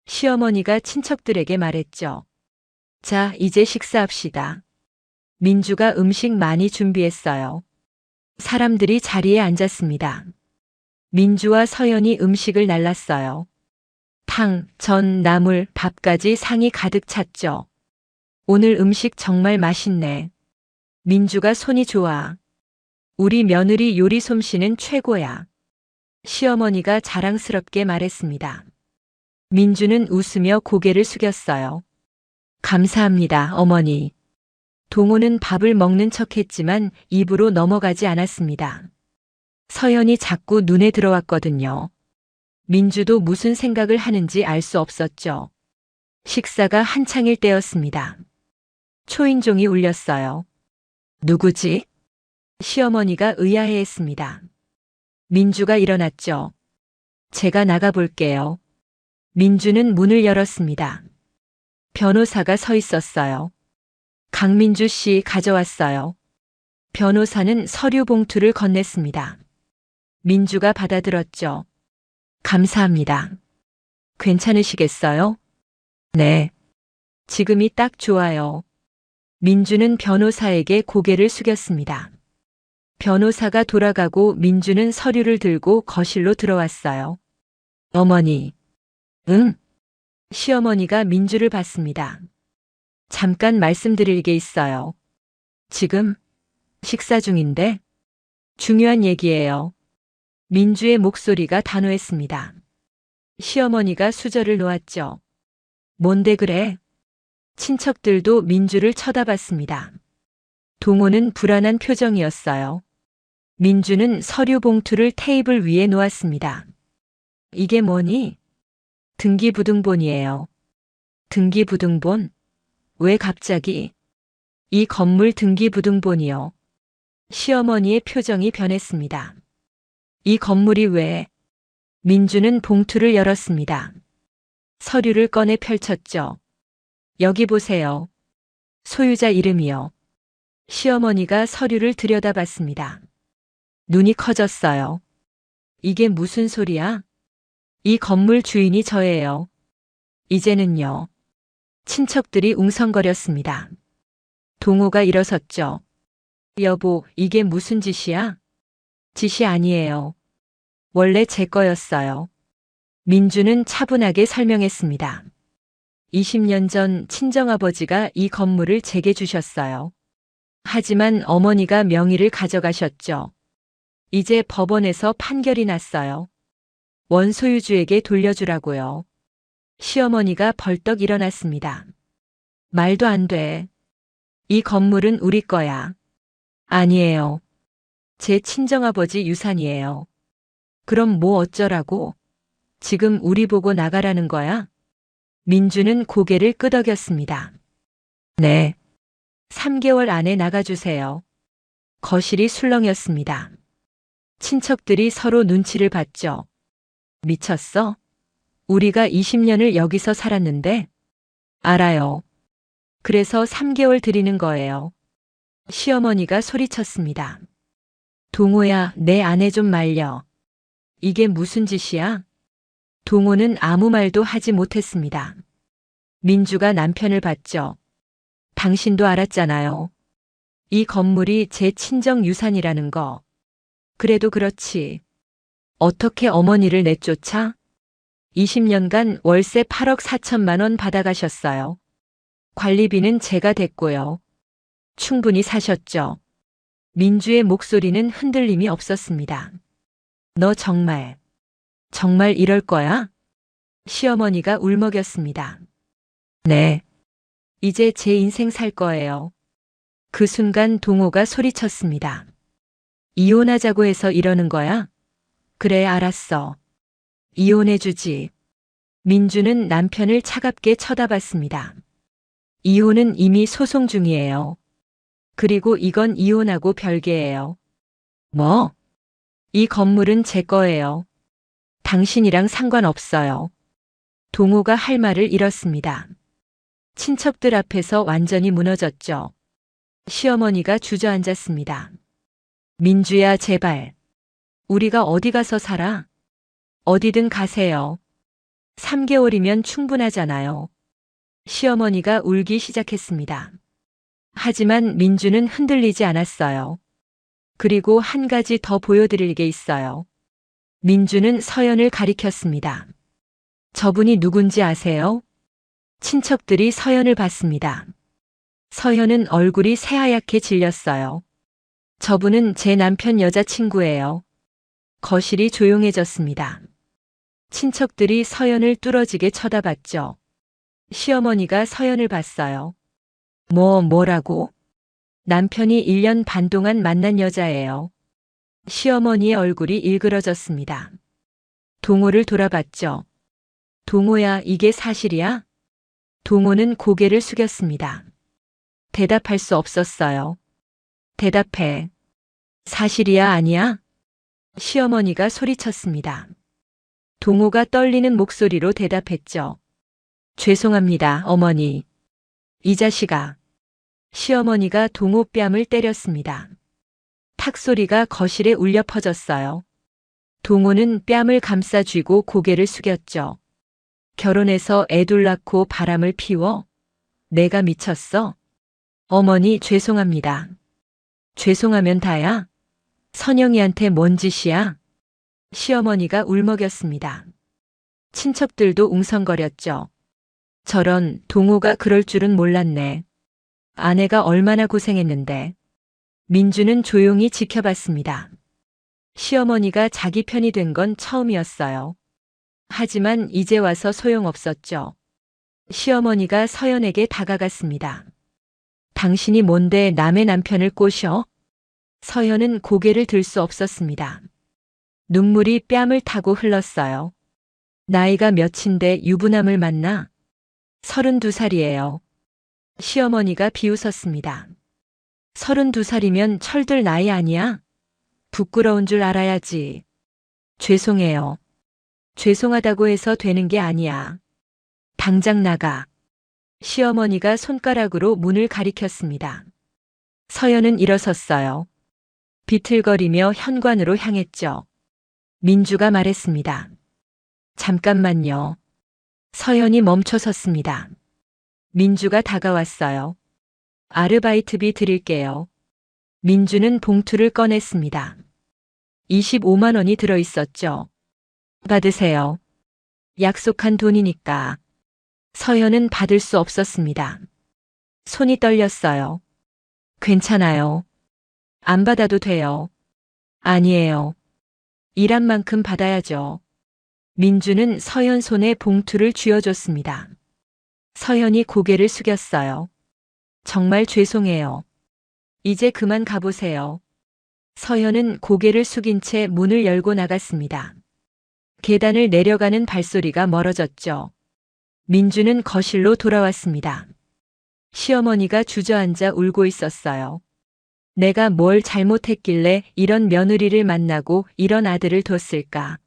시어머니가 친척들에게 말했죠. 자, 이제 식사합시다. 민주가 음식 많이 준비했어요. 사람들이 자리에 앉았습니다. 민주와 서연이 음식을 날랐어요. 탕, 전, 나물, 밥까지 상이 가득 찼죠. 오늘 음식 정말 맛있네. 민주가 손이 좋아. 우리 며느리 요리 솜씨는 최고야. 시어머니가 자랑스럽게 말했습니다. 민주는 웃으며 고개를 숙였어요. 감사합니다, 어머니. 동호는 밥을 먹는 척했지만 입으로 넘어가지 않았습니다. 서연이 자꾸 눈에 들어왔거든요. 민주도 무슨 생각을 하는지 알 수 없었죠. 식사가 한창일 때였습니다. 초인종이 울렸어요. 누구지? 시어머니가 의아해했습니다. 민주가 일어났죠. 제가 나가볼게요. 민주는 문을 열었습니다. 변호사가 서 있었어요. 강민주 씨 가져왔어요. 변호사는 서류 봉투를 건넸습니다. 민주가 받아들었죠. 감사합니다. 괜찮으시겠어요? 네. 지금이 딱 좋아요. 민주는 변호사에게 고개를 숙였습니다. 변호사가 돌아가고 민주는 서류를 들고 거실로 들어왔어요. 어머니. 응? 시어머니가 민주를 봤습니다. 잠깐 말씀드릴 게 있어요. 지금 식사 중인데 중요한 얘기예요. 민주의 목소리가 단호했습니다. 시어머니가 수저를 놓았죠. 뭔데 그래? 친척들도 민주를 쳐다봤습니다. 동호는 불안한 표정이었어요. 민주는 서류 봉투를 테이블 위에 놓았습니다. 이게 뭐니? 등기부등본이에요. 등기부등본? 왜 갑자기? 이 건물 등기부등본이요. 시어머니의 표정이 변했습니다. 이 건물이 왜? 민주는 봉투를 열었습니다. 서류를 꺼내 펼쳤죠. 여기 보세요. 소유자 이름이요. 시어머니가 서류를 들여다봤습니다. 눈이 커졌어요. 이게 무슨 소리야? 이 건물 주인이 저예요. 이제는요. 친척들이 웅성거렸습니다. 동호가 일어섰죠. 여보, 이게 무슨 짓이야? 짓이 아니에요. 원래 제 거였어요. 민주는 차분하게 설명했습니다. 20년 전 친정아버지가 이 건물을 제게 주셨어요. 하지만 어머니가 명의를 가져가셨죠. 이제 법원에서 판결이 났어요. 원소유주에게 돌려주라고요. 시어머니가 벌떡 일어났습니다. 말도 안 돼. 이 건물은 우리 거야. 아니에요. 제 친정아버지 유산이에요. 그럼 뭐 어쩌라고? 지금 우리 보고 나가라는 거야? 민주는 고개를 끄덕였습니다. 네. 3개월 안에 나가주세요. 거실이 술렁였습니다. 친척들이 서로 눈치를 봤죠. 미쳤어? 우리가 20년을 여기서 살았는데? 알아요. 그래서 3개월 드리는 거예요. 시어머니가 소리쳤습니다. 동호야, 내 아내 좀 말려. 이게 무슨 짓이야? 동호는 아무 말도 하지 못했습니다. 민주가 남편을 봤죠. 당신도 알았잖아요. 이 건물이 제 친정 유산이라는 거. 그래도 그렇지. 어떻게 어머니를 내쫓아? 20년간 월세 8억 4천만 원 받아가셨어요. 관리비는 제가 댔고요. 충분히 사셨죠. 민주의 목소리는 흔들림이 없었습니다. 너 정말 이럴 거야? 시어머니가 울먹였습니다. 네. 이제 제 인생 살 거예요. 그 순간 동호가 소리쳤습니다. 이혼하자고 해서 이러는 거야? 그래, 알았어. 이혼해주지. 민주는 남편을 차갑게 쳐다봤습니다. 이혼은 이미 소송 중이에요. 그리고 이건 이혼하고 별개예요. 뭐? 이 건물은 제 거예요. 당신이랑 상관없어요. 동호가 할 말을 잃었습니다. 친척들 앞에서 완전히 무너졌죠. 시어머니가 주저앉았습니다. 민주야, 제발. 우리가 어디 가서 살아? 어디든 가세요. 3개월이면 충분하잖아요. 시어머니가 울기 시작했습니다. 하지만 민주는 흔들리지 않았어요. 그리고 한 가지 더 보여드릴 게 있어요. 민주는 서연을 가리켰습니다. 저분이 누군지 아세요? 친척들이 서연을 봤습니다. 서연은 얼굴이 새하얗게 질렸어요. 저분은 제 남편 여자친구예요. 거실이 조용해졌습니다. 친척들이 서연을 뚫어지게 쳐다봤죠. 시어머니가 서연을 봤어요. 뭐라고? 남편이 1년 반 동안 만난 여자예요. 시어머니의 얼굴이 일그러졌습니다. 동호를 돌아봤죠. 동호야, 이게 사실이야? 동호는 고개를 숙였습니다. 대답할 수 없었어요. 대답해. 사실이야, 아니야? 시어머니가 소리쳤습니다. 동호가 떨리는 목소리로 대답했죠. 죄송합니다, 어머니. 이 자식아. 시어머니가 동호 뺨을 때렸습니다. 탁 소리가 거실에 울려 퍼졌어요. 동호는 뺨을 감싸 쥐고 고개를 숙였죠. 결혼해서 애둘 낳고 바람을 피워? 내가 미쳤어? 어머니, 죄송합니다. 죄송하면 다야? 선영이한테 뭔 짓이야? 시어머니가 울먹였습니다. 친척들도 웅성거렸죠. 저런, 동호가 그럴 줄은 몰랐네. 아내가 얼마나 고생했는데. 민주는 조용히 지켜봤습니다. 시어머니가 자기 편이 된 건 처음이었어요. 하지만 이제 와서 소용없었죠. 시어머니가 서연에게 다가갔습니다. 당신이 뭔데 남의 남편을 꼬셔? 서연은 고개를 들 수 없었습니다. 눈물이 뺨을 타고 흘렀어요. 나이가 몇인데 유부남을 만나? 32살이에요. 시어머니가 비웃었습니다. 32살이면 철들 나이 아니야? 부끄러운 줄 알아야지. 죄송해요. 죄송하다고 해서 되는 게 아니야. 당장 나가. 시어머니가 손가락으로 문을 가리켰습니다. 서연은 일어섰어요. 비틀거리며 현관으로 향했죠. 민주가 말했습니다. 잠깐만요. 서연이 멈춰 섰습니다. 민주가 다가왔어요. 아르바이트비 드릴게요. 민주는 봉투를 꺼냈습니다. 25만 원이 들어 있었죠. 받으세요. 약속한 돈이니까. 서연은 받을 수 없었습니다. 손이 떨렸어요. 괜찮아요. 안 받아도 돼요. 아니에요. 일한 만큼 받아야죠. 민주는 서연 손에 봉투를 쥐어줬습니다. 서연이 고개를 숙였어요. 정말 죄송해요. 이제 그만 가보세요. 서연은 고개를 숙인 채 문을 열고 나갔습니다. 계단을 내려가는 발소리가 멀어졌죠. 민주는 거실로 돌아왔습니다. 시어머니가 주저앉아 울고 있었어요. 내가 뭘 잘못했길래 이런 며느리를 만나고 이런 아들을 뒀을까?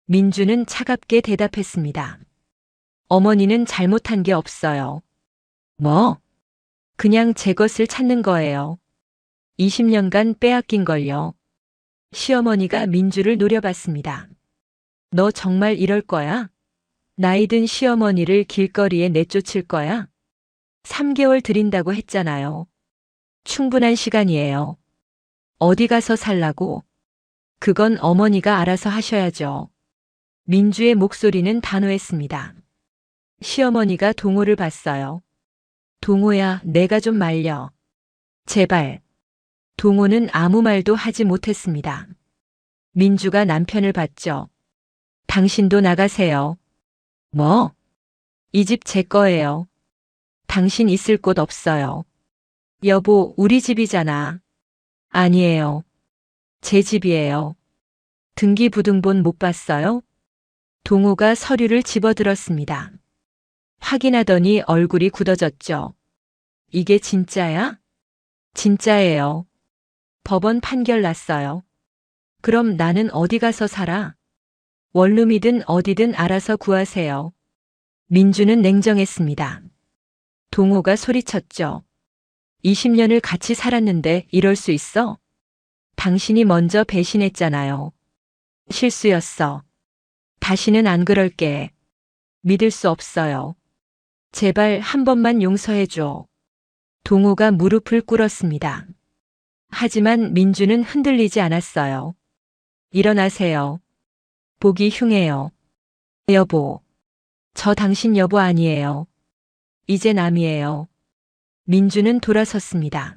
민주는 차갑게 대답했습니다. 어머니는 잘못한 게 없어요. 뭐? 그냥 제 것을 찾는 거예요. 20년간 빼앗긴 걸요. 시어머니가 민주를 노려봤습니다. 너 정말 이럴 거야? 나이든 시어머니를 길거리에 내쫓을 거야? 3개월 드린다고 했잖아요. 충분한 시간이에요. 어디 가서 살라고? 그건 어머니가 알아서 하셔야죠. 민주의 목소리는 단호했습니다. 시어머니가 동호를 봤어요. 동호야, 내가 좀 말려. 제발. 동호는 아무 말도 하지 못했습니다. 민주가 남편을 봤죠. 당신도 나가세요. 뭐? 이 집 제 거예요. 당신 있을 곳 없어요. 여보, 우리 집이잖아. 아니에요. 제 집이에요. 등기부등본 못 봤어요? 동호가 서류를 집어들었습니다. 확인하더니 얼굴이 굳어졌죠. 이게 진짜야? 진짜예요. 법원 판결 났어요. 그럼 나는 어디 가서 살아? 원룸이든 어디든 알아서 구하세요. 민주는 냉정했습니다. 동호가 소리쳤죠. 20년을 같이 살았는데 이럴 수 있어? 당신이 먼저 배신했잖아요. 실수였어. 다시는 안 그럴게. 믿을 수 없어요. 제발 한 번만 용서해줘. 동호가 무릎을 꿇었습니다. 하지만 민주는 흔들리지 않았어요. 일어나세요. 보기 흉해요. 여보. 저 당신 여보 아니에요. 이제 남이에요. 민주는 돌아섰습니다.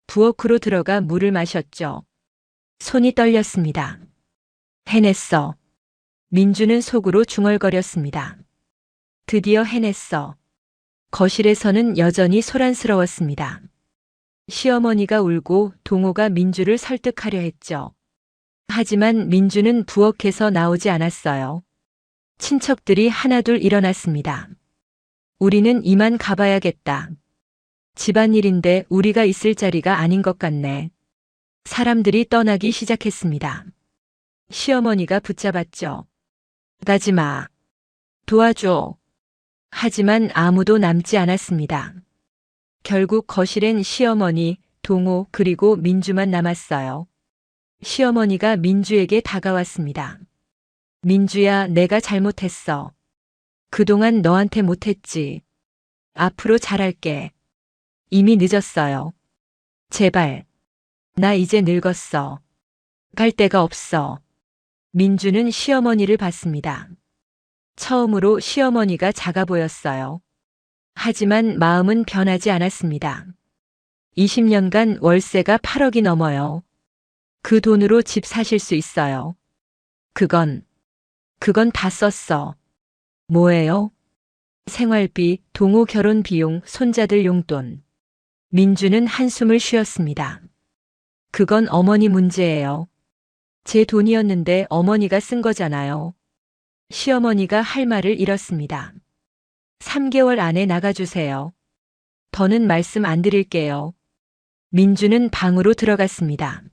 부엌으로 들어가 물을 마셨죠. 손이 떨렸습니다. 해냈어. 민주는 속으로 중얼거렸습니다. 드디어 해냈어. 거실에서는 여전히 소란스러웠습니다. 시어머니가 울고 동호가 민주를 설득하려 했죠. 하지만 민주는 부엌에서 나오지 않았어요. 친척들이 하나둘 일어났습니다. 우리는 이만 가봐야겠다. 집안일인데 우리가 있을 자리가 아닌 것 같네. 사람들이 떠나기 시작했습니다. 시어머니가 붙잡았죠. 가지 마. 도와줘. 하지만 아무도 남지 않았습니다. 결국 거실엔 시어머니, 동호 그리고 민주만 남았어요. 시어머니가 민주에게 다가왔습니다. 민주야, 내가 잘못했어. 그동안 너한테 못했지. 앞으로 잘할게. 이미 늦었어요. 제발. 나 이제 늙었어. 갈 데가 없어. 민주는 시어머니를 봤습니다. 처음으로 시어머니가 작아 보였어요. 하지만 마음은 변하지 않았습니다. 20년간 월세가 8억이 넘어요. 그 돈으로 집 사실 수 있어요. 그건 다 썼어. 뭐예요? 생활비, 동호 결혼 비용, 손자들 용돈. 민주는 한숨을 쉬었습니다. 그건 어머니 문제예요. 제 돈이었는데 어머니가 쓴 거잖아요. 시어머니가 할 말을 잃었습니다. 3개월 안에 나가주세요. 더는 말씀 안 드릴게요. 민주는 방으로 들어갔습니다.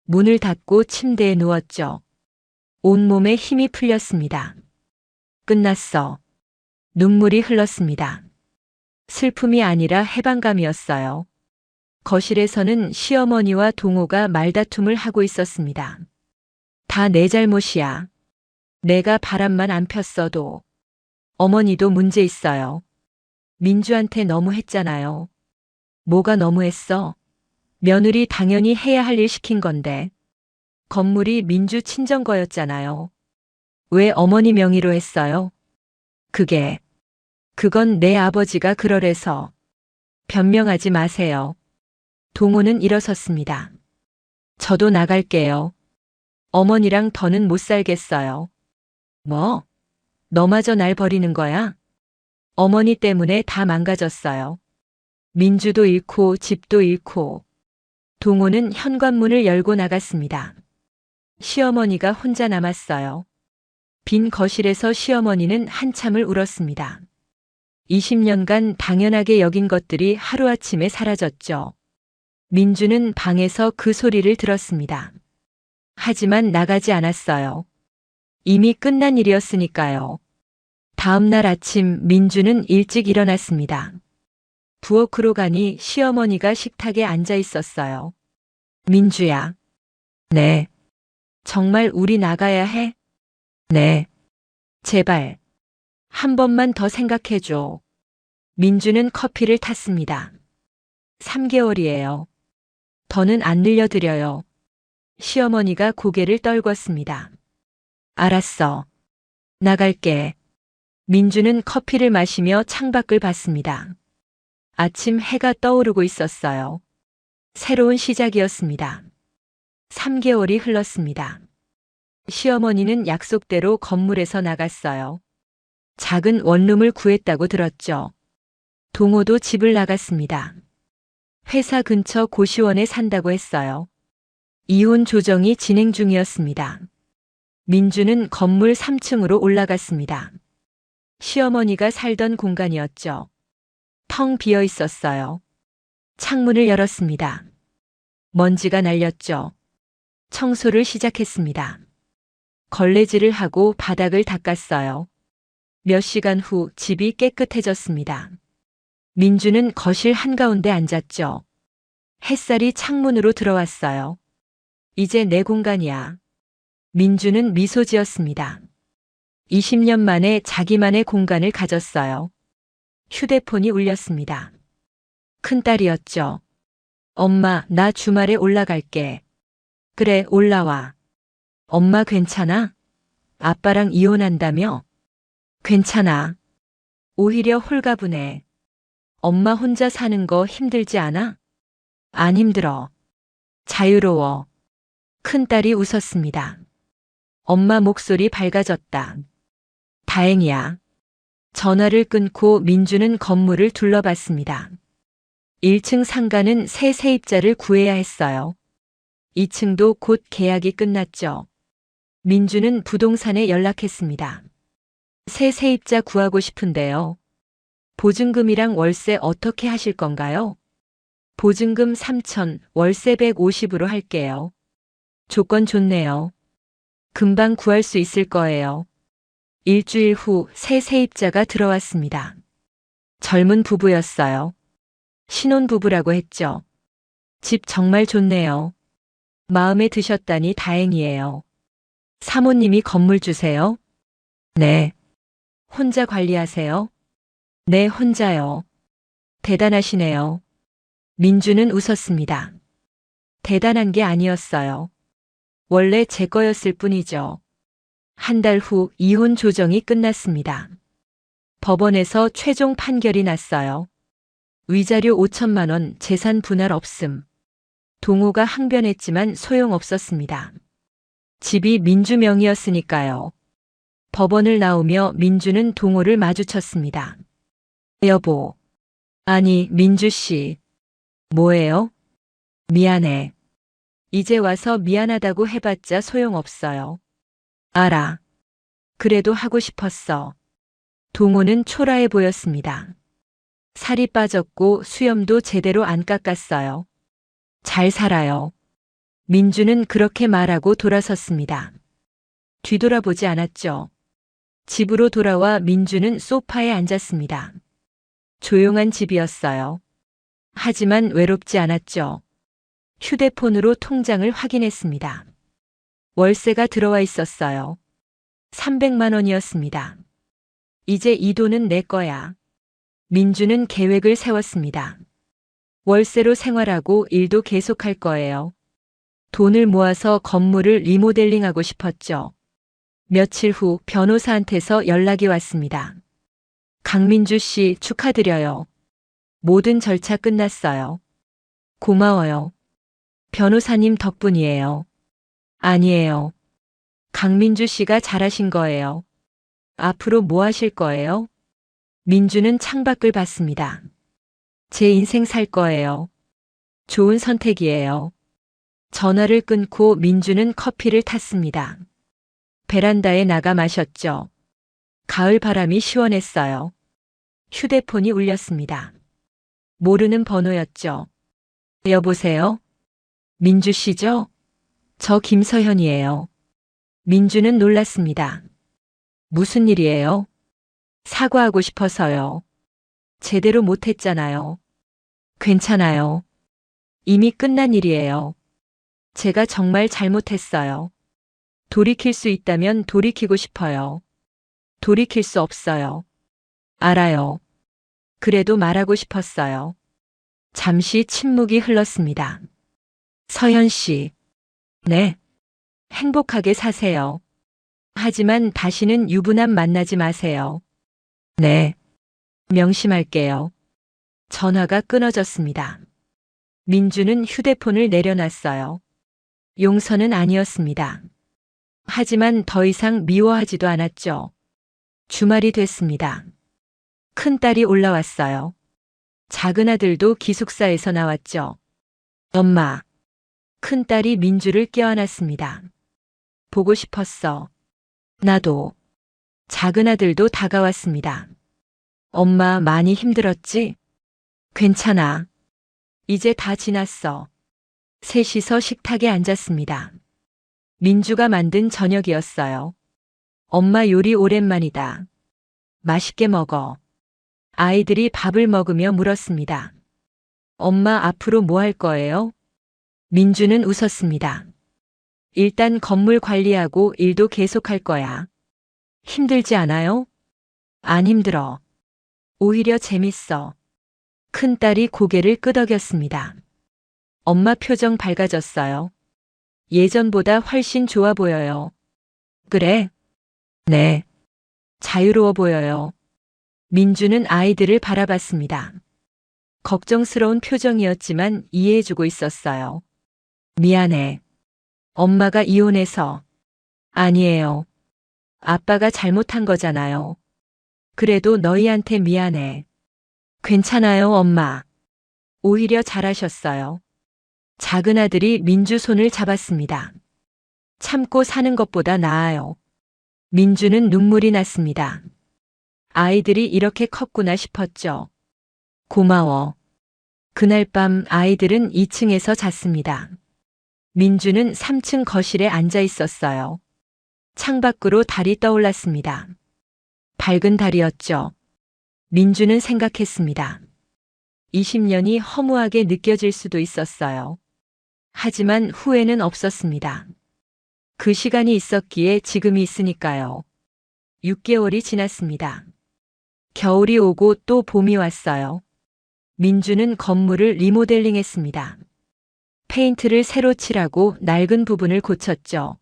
문을 닫고 침대에 누웠죠. 온몸에 힘이 풀렸습니다. 끝났어. 눈물이 흘렀습니다. 슬픔이 아니라 해방감이었어요. 거실에서는 시어머니와 동호가 말다툼을 하고 있었습니다. 다 내 잘못이야. 내가 바람만 안 폈어도. 어머니도 문제 있어요. 민주한테 너무 했잖아요. 뭐가 너무했어? 며느리 당연히 해야 할 일 시킨 건데. 건물이 민주 친정 거였잖아요. 왜 어머니 명의로 했어요? 그건 내 아버지가 그러래서. 변명하지 마세요. 동호는 일어섰습니다. 저도 나갈게요. 어머니랑 더는 못 살겠어요. 뭐? 너마저 날 버리는 거야? 어머니 때문에 다 망가졌어요. 민주도 잃고 집도 잃고. 동호는 현관문을 열고 나갔습니다. 시어머니가 혼자 남았어요. 빈 거실에서 시어머니는 한참을 울었습니다. 20년간 당연하게 여긴 것들이 하루아침에 사라졌죠. 민주는 방에서 그 소리를 들었습니다. 하지만 나가지 않았어요. 이미 끝난 일이었으니까요. 다음 날 아침 민주는 일찍 일어났습니다. 부엌으로 가니 시어머니가 식탁에 앉아 있었어요. 민주야. 네. 정말 우리 나가야 해? 네. 제발. 한 번만 더 생각해줘. 민주는 커피를 탔습니다. 3개월이에요. 더는 안 늘려드려요. 시어머니가 고개를 떨궜습니다. 알았어. 나갈게. 민주는 커피를 마시며 창밖을 봤습니다. 아침 해가 떠오르고 있었어요. 새로운 시작이었습니다. 3개월이 흘렀습니다. 시어머니는 약속대로 건물에서 나갔어요. 작은 원룸을 구했다고 들었죠. 동호도 집을 나갔습니다. 회사 근처 고시원에 산다고 했어요. 이혼 조정이 진행 중이었습니다. 민주는 건물 3층으로 올라갔습니다. 시어머니가 살던 공간이었죠. 텅 비어 있었어요. 창문을 열었습니다. 먼지가 날렸죠. 청소를 시작했습니다. 걸레질을 하고 바닥을 닦았어요. 몇 시간 후 집이 깨끗해졌습니다. 민주는 거실 한가운데 앉았죠. 햇살이 창문으로 들어왔어요. 이제 내 공간이야. 민주는 미소 지었습니다. 20년 만에 자기만의 공간을 가졌어요. 휴대폰이 울렸습니다. 큰딸이었죠. 엄마, 나 주말에 올라갈게. 그래, 올라와. 엄마 괜찮아? 아빠랑 이혼한다며? 괜찮아. 오히려 홀가분해. 엄마 혼자 사는 거 힘들지 않아? 안 힘들어. 자유로워. 큰딸이 웃었습니다. 엄마 목소리 밝아졌다. 다행이야. 전화를 끊고 민주는 건물을 둘러봤습니다. 1층 상가는 새 세입자를 구해야 했어요. 2층도 곧 계약이 끝났죠. 민주는 부동산에 연락했습니다. 새 세입자 구하고 싶은데요. 보증금이랑 월세 어떻게 하실 건가요? 보증금 3천, 월세 150으로 할게요. 조건 좋네요. 금방 구할 수 있을 거예요. 일주일 후 새 세입자가 들어왔습니다. 젊은 부부였어요. 신혼부부라고 했죠. 집 정말 좋네요. 마음에 드셨다니 다행이에요. 사모님이 건물 주세요? 네. 혼자 관리하세요? 네, 혼자요. 대단하시네요. 민주는 웃었습니다. 대단한 게 아니었어요. 원래 제 거였을 뿐이죠. 한 달 후 이혼 조정이 끝났습니다. 법원에서 최종 판결이 났어요. 위자료 5천만 원, 재산 분할 없음. 동호가 항변했지만 소용없었습니다. 집이 민주 명의였으니까요. 법원을 나오며 민주는 동호를 마주쳤습니다. 여보. 아니, 민주 씨. 뭐예요? 미안해. 이제 와서 미안하다고 해봤자 소용없어요. 알아. 그래도 하고 싶었어. 동호는 초라해 보였습니다. 살이 빠졌고 수염도 제대로 안 깎았어요. 잘 살아요. 민주는 그렇게 말하고 돌아섰습니다. 뒤돌아보지 않았죠. 집으로 돌아와 민주는 소파에 앉았습니다. 조용한 집이었어요. 하지만 외롭지 않았죠. 휴대폰으로 통장을 확인했습니다. 월세가 들어와 있었어요. 300만 원이었습니다. 이제 이 돈은 내 거야. 민주는 계획을 세웠습니다. 월세로 생활하고 일도 계속할 거예요. 돈을 모아서 건물을 리모델링하고 싶었죠. 며칠 후 변호사한테서 연락이 왔습니다. 강민주 씨 축하드려요. 모든 절차 끝났어요. 고마워요. 변호사님 덕분이에요. 아니에요. 강민주 씨가 잘하신 거예요. 앞으로 뭐 하실 거예요? 민주는 창밖을 봤습니다. 제 인생 살 거예요. 좋은 선택이에요. 전화를 끊고 민주는 커피를 탔습니다. 베란다에 나가 마셨죠. 가을 바람이 시원했어요. 휴대폰이 울렸습니다. 모르는 번호였죠. 여보세요? 민주 씨죠? 저 김서현이에요. 민주는 놀랐습니다. 무슨 일이에요? 사과하고 싶어서요. 제대로 못했잖아요. 괜찮아요. 이미 끝난 일이에요. 제가 정말 잘못했어요. 돌이킬 수 있다면 돌이키고 싶어요. 돌이킬 수 없어요. 알아요. 그래도 말하고 싶었어요. 잠시 침묵이 흘렀습니다. 서현 씨. 네. 행복하게 사세요. 하지만 다시는 유부남 만나지 마세요. 네. 명심할게요. 전화가 끊어졌습니다. 민주는 휴대폰을 내려놨어요. 용서는 아니었습니다. 하지만 더 이상 미워하지도 않았죠. 주말이 됐습니다. 큰딸이 올라왔어요. 작은 아들도 기숙사에서 나왔죠. 엄마. 큰딸이 민주를 껴안았습니다. 보고 싶었어. 나도. 작은 아들도 다가왔습니다. 엄마 많이 힘들었지? 괜찮아. 이제 다 지났어. 셋이서 식탁에 앉았습니다. 민주가 만든 저녁이었어요. 엄마 요리 오랜만이다. 맛있게 먹어. 아이들이 밥을 먹으며 물었습니다. 엄마 앞으로 뭐 할 거예요? 민주는 웃었습니다. 일단 건물 관리하고 일도 계속할 거야. 힘들지 않아요? 안 힘들어. 오히려 재밌어. 큰딸이 고개를 끄덕였습니다. 엄마 표정 밝아졌어요. 예전보다 훨씬 좋아 보여요. 그래? 네. 자유로워 보여요. 민주는 아이들을 바라봤습니다. 걱정스러운 표정이었지만 이해해주고 있었어요. 미안해. 엄마가 이혼해서. 아니에요. 아빠가 잘못한 거잖아요. 그래도 너희한테 미안해. 괜찮아요, 엄마. 오히려 잘하셨어요. 작은 아들이 민주 손을 잡았습니다. 참고 사는 것보다 나아요. 민주는 눈물이 났습니다. 아이들이 이렇게 컸구나 싶었죠. 고마워. 그날 밤 아이들은 2층에서 잤습니다. 민주는 3층 거실에 앉아 있었어요. 창밖으로 달이 떠올랐습니다. 밝은 달이었죠. 민주는 생각했습니다. 20년이 허무하게 느껴질 수도 있었어요. 하지만 후회는 없었습니다. 그 시간이 있었기에 지금이 있으니까요. 6개월이 지났습니다. 겨울이 오고 또 봄이 왔어요. 민주는 건물을 리모델링했습니다. 페인트를 새로 칠하고 낡은 부분을 고쳤죠.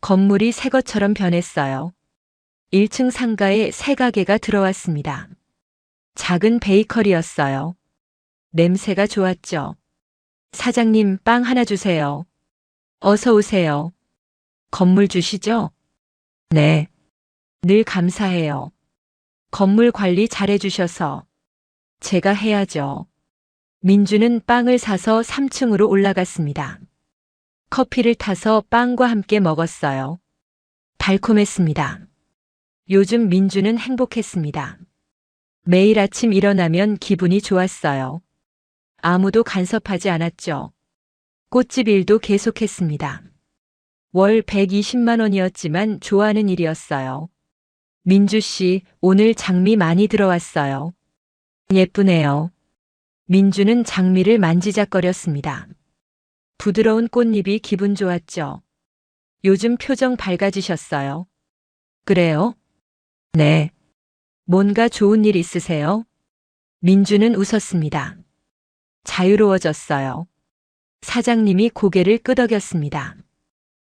건물이 새 것처럼 변했어요. 1층 상가에 새 가게가 들어왔습니다. 작은 베이커리였어요. 냄새가 좋았죠. 사장님, 빵 하나 주세요. 어서 오세요. 건물 주시죠? 네. 늘 감사해요. 건물 관리 잘해주셔서. 제가 해야죠. 민주는 빵을 사서 3층으로 올라갔습니다. 커피를 타서 빵과 함께 먹었어요. 달콤했습니다. 요즘 민주는 행복했습니다. 매일 아침 일어나면 기분이 좋았어요. 아무도 간섭하지 않았죠. 꽃집 일도 계속했습니다. 월 120만 원이었지만 좋아하는 일이었어요. 민주 씨, 오늘 장미 많이 들어왔어요. 예쁘네요. 민주는 장미를 만지작거렸습니다. 부드러운 꽃잎이 기분 좋았죠. 요즘 표정 밝아지셨어요. 그래요? 네. 뭔가 좋은 일 있으세요? 민주는 웃었습니다. 자유로워졌어요. 사장님이 고개를 끄덕였습니다.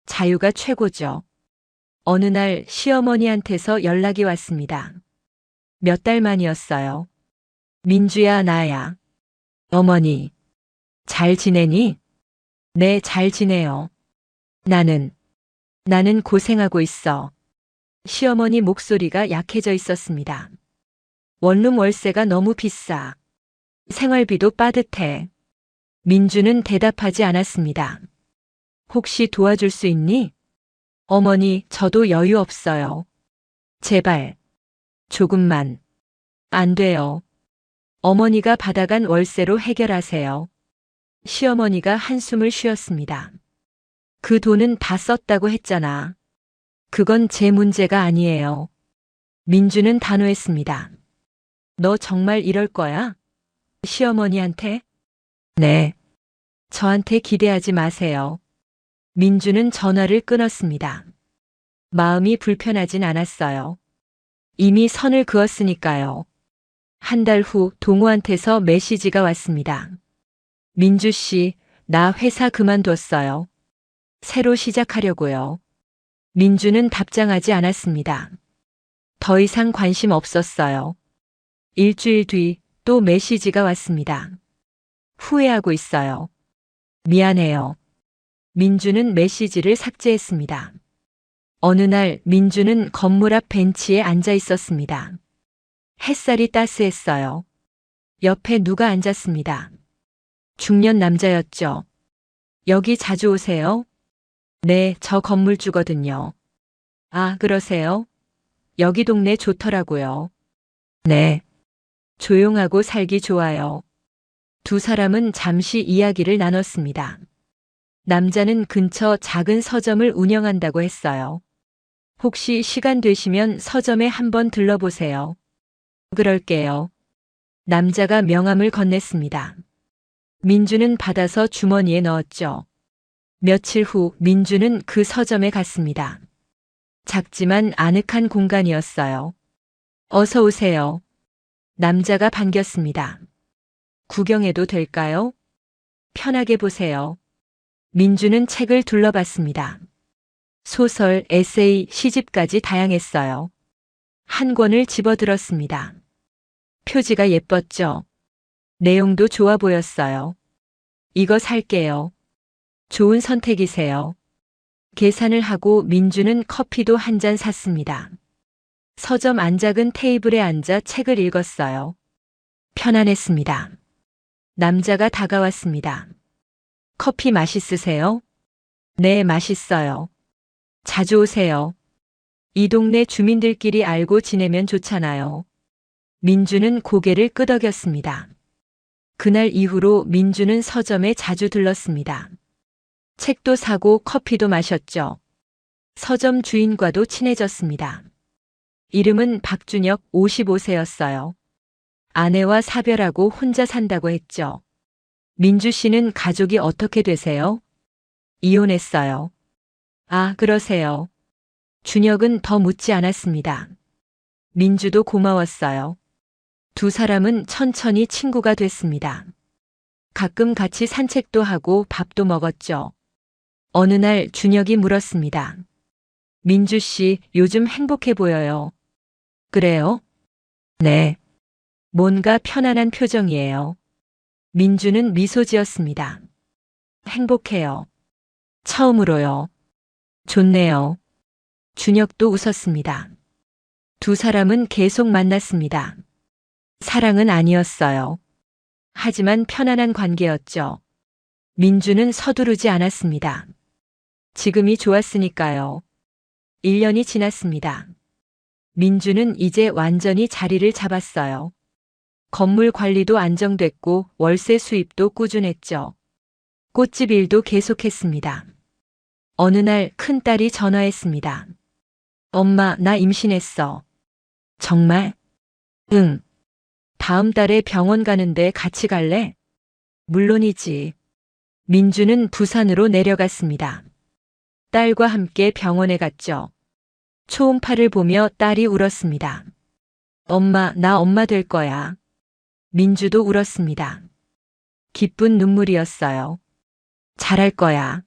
자유가 최고죠. 어느 날 시어머니한테서 연락이 왔습니다. 몇 달 만이었어요. 민주야, 나야. 어머니, 잘 지내니? 네, 잘 지내요. 나는 고생하고 있어. 시어머니 목소리가 약해져 있었습니다. 원룸 월세가 너무 비싸. 생활비도 빠듯해. 민주는 대답하지 않았습니다. 혹시 도와줄 수 있니? 어머니, 저도 여유 없어요. 제발. 조금만. 안 돼요. 어머니가 받아간 월세로 해결하세요. 시어머니가 한숨을 쉬었습니다. 그 돈은 다 썼다고 했잖아. 그건 제 문제가 아니에요. 민주는 단호했습니다. 너 정말 이럴 거야? 시어머니한테? 네. 저한테 기대하지 마세요. 민주는 전화를 끊었습니다. 마음이 불편하진 않았어요. 이미 선을 그었으니까요. 한 달 후 동호한테서 메시지가 왔습니다. 민주 씨, 나 회사 그만뒀어요. 새로 시작하려고요. 민주는 답장하지 않았습니다. 더 이상 관심 없었어요. 일주일 뒤 또 메시지가 왔습니다. 후회하고 있어요. 미안해요. 민주는 메시지를 삭제했습니다. 어느 날 민주는 건물 앞 벤치에 앉아 있었습니다. 햇살이 따스했어요. 옆에 누가 앉았습니다. 중년 남자였죠. 여기 자주 오세요? 네, 저 건물주거든요. 아, 그러세요? 여기 동네 좋더라고요. 네. 조용하고 살기 좋아요. 두 사람은 잠시 이야기를 나눴습니다. 남자는 근처 작은 서점을 운영한다고 했어요. 혹시 시간 되시면 서점에 한번 들러보세요. 그럴게요. 남자가 명함을 건넸습니다. 민주는 받아서 주머니에 넣었죠. 며칠 후 민주는 그 서점에 갔습니다. 작지만 아늑한 공간이었어요. 어서 오세요. 남자가 반겼습니다. 구경해도 될까요? 편하게 보세요. 민주는 책을 둘러봤습니다. 소설, 에세이, 시집까지 다양했어요. 한 권을 집어들었습니다. 표지가 예뻤죠? 내용도 좋아 보였어요. 이거 살게요. 좋은 선택이세요. 계산을 하고 민주는 커피도 한 잔 샀습니다. 서점 안작은 테이블에 앉아 책을 읽었어요. 편안했습니다. 남자가 다가왔습니다. 커피 맛있으세요? 네, 맛있어요. 자주 오세요. 이 동네 주민들끼리 알고 지내면 좋잖아요. 민주는 고개를 끄덕였습니다. 그날 이후로 민주는 서점에 자주 들렀습니다. 책도 사고 커피도 마셨죠. 서점 주인과도 친해졌습니다. 이름은 박준혁 55세였어요. 아내와 사별하고 혼자 산다고 했죠. 민주 씨는 가족이 어떻게 되세요? 이혼했어요. 아, 그러세요. 준혁은 더 묻지 않았습니다. 민주도 고마웠어요. 두 사람은 천천히 친구가 됐습니다. 가끔 같이 산책도 하고 밥도 먹었죠. 어느 날 준혁이 물었습니다. 민주 씨, 요즘 행복해 보여요. 그래요? 네. 뭔가 편안한 표정이에요. 민주는 미소 지었습니다. 행복해요. 처음으로요. 좋네요. 준혁도 웃었습니다. 두 사람은 계속 만났습니다. 사랑은 아니었어요. 하지만 편안한 관계였죠. 민주는 서두르지 않았습니다. 지금이 좋았으니까요. 1년이 지났습니다. 민주는 이제 완전히 자리를 잡았어요. 건물 관리도 안정됐고 월세 수입도 꾸준했죠. 꽃집 일도 계속했습니다. 어느 날 큰딸이 전화했습니다. 엄마, 나 임신했어. 정말? 응. 다음 달에 병원 가는데 같이 갈래? 물론이지. 민주는 부산으로 내려갔습니다. 딸과 함께 병원에 갔죠. 초음파를 보며 딸이 울었습니다. 엄마, 나 엄마 될 거야. 민주도 울었습니다. 기쁜 눈물이었어요. 잘할 거야.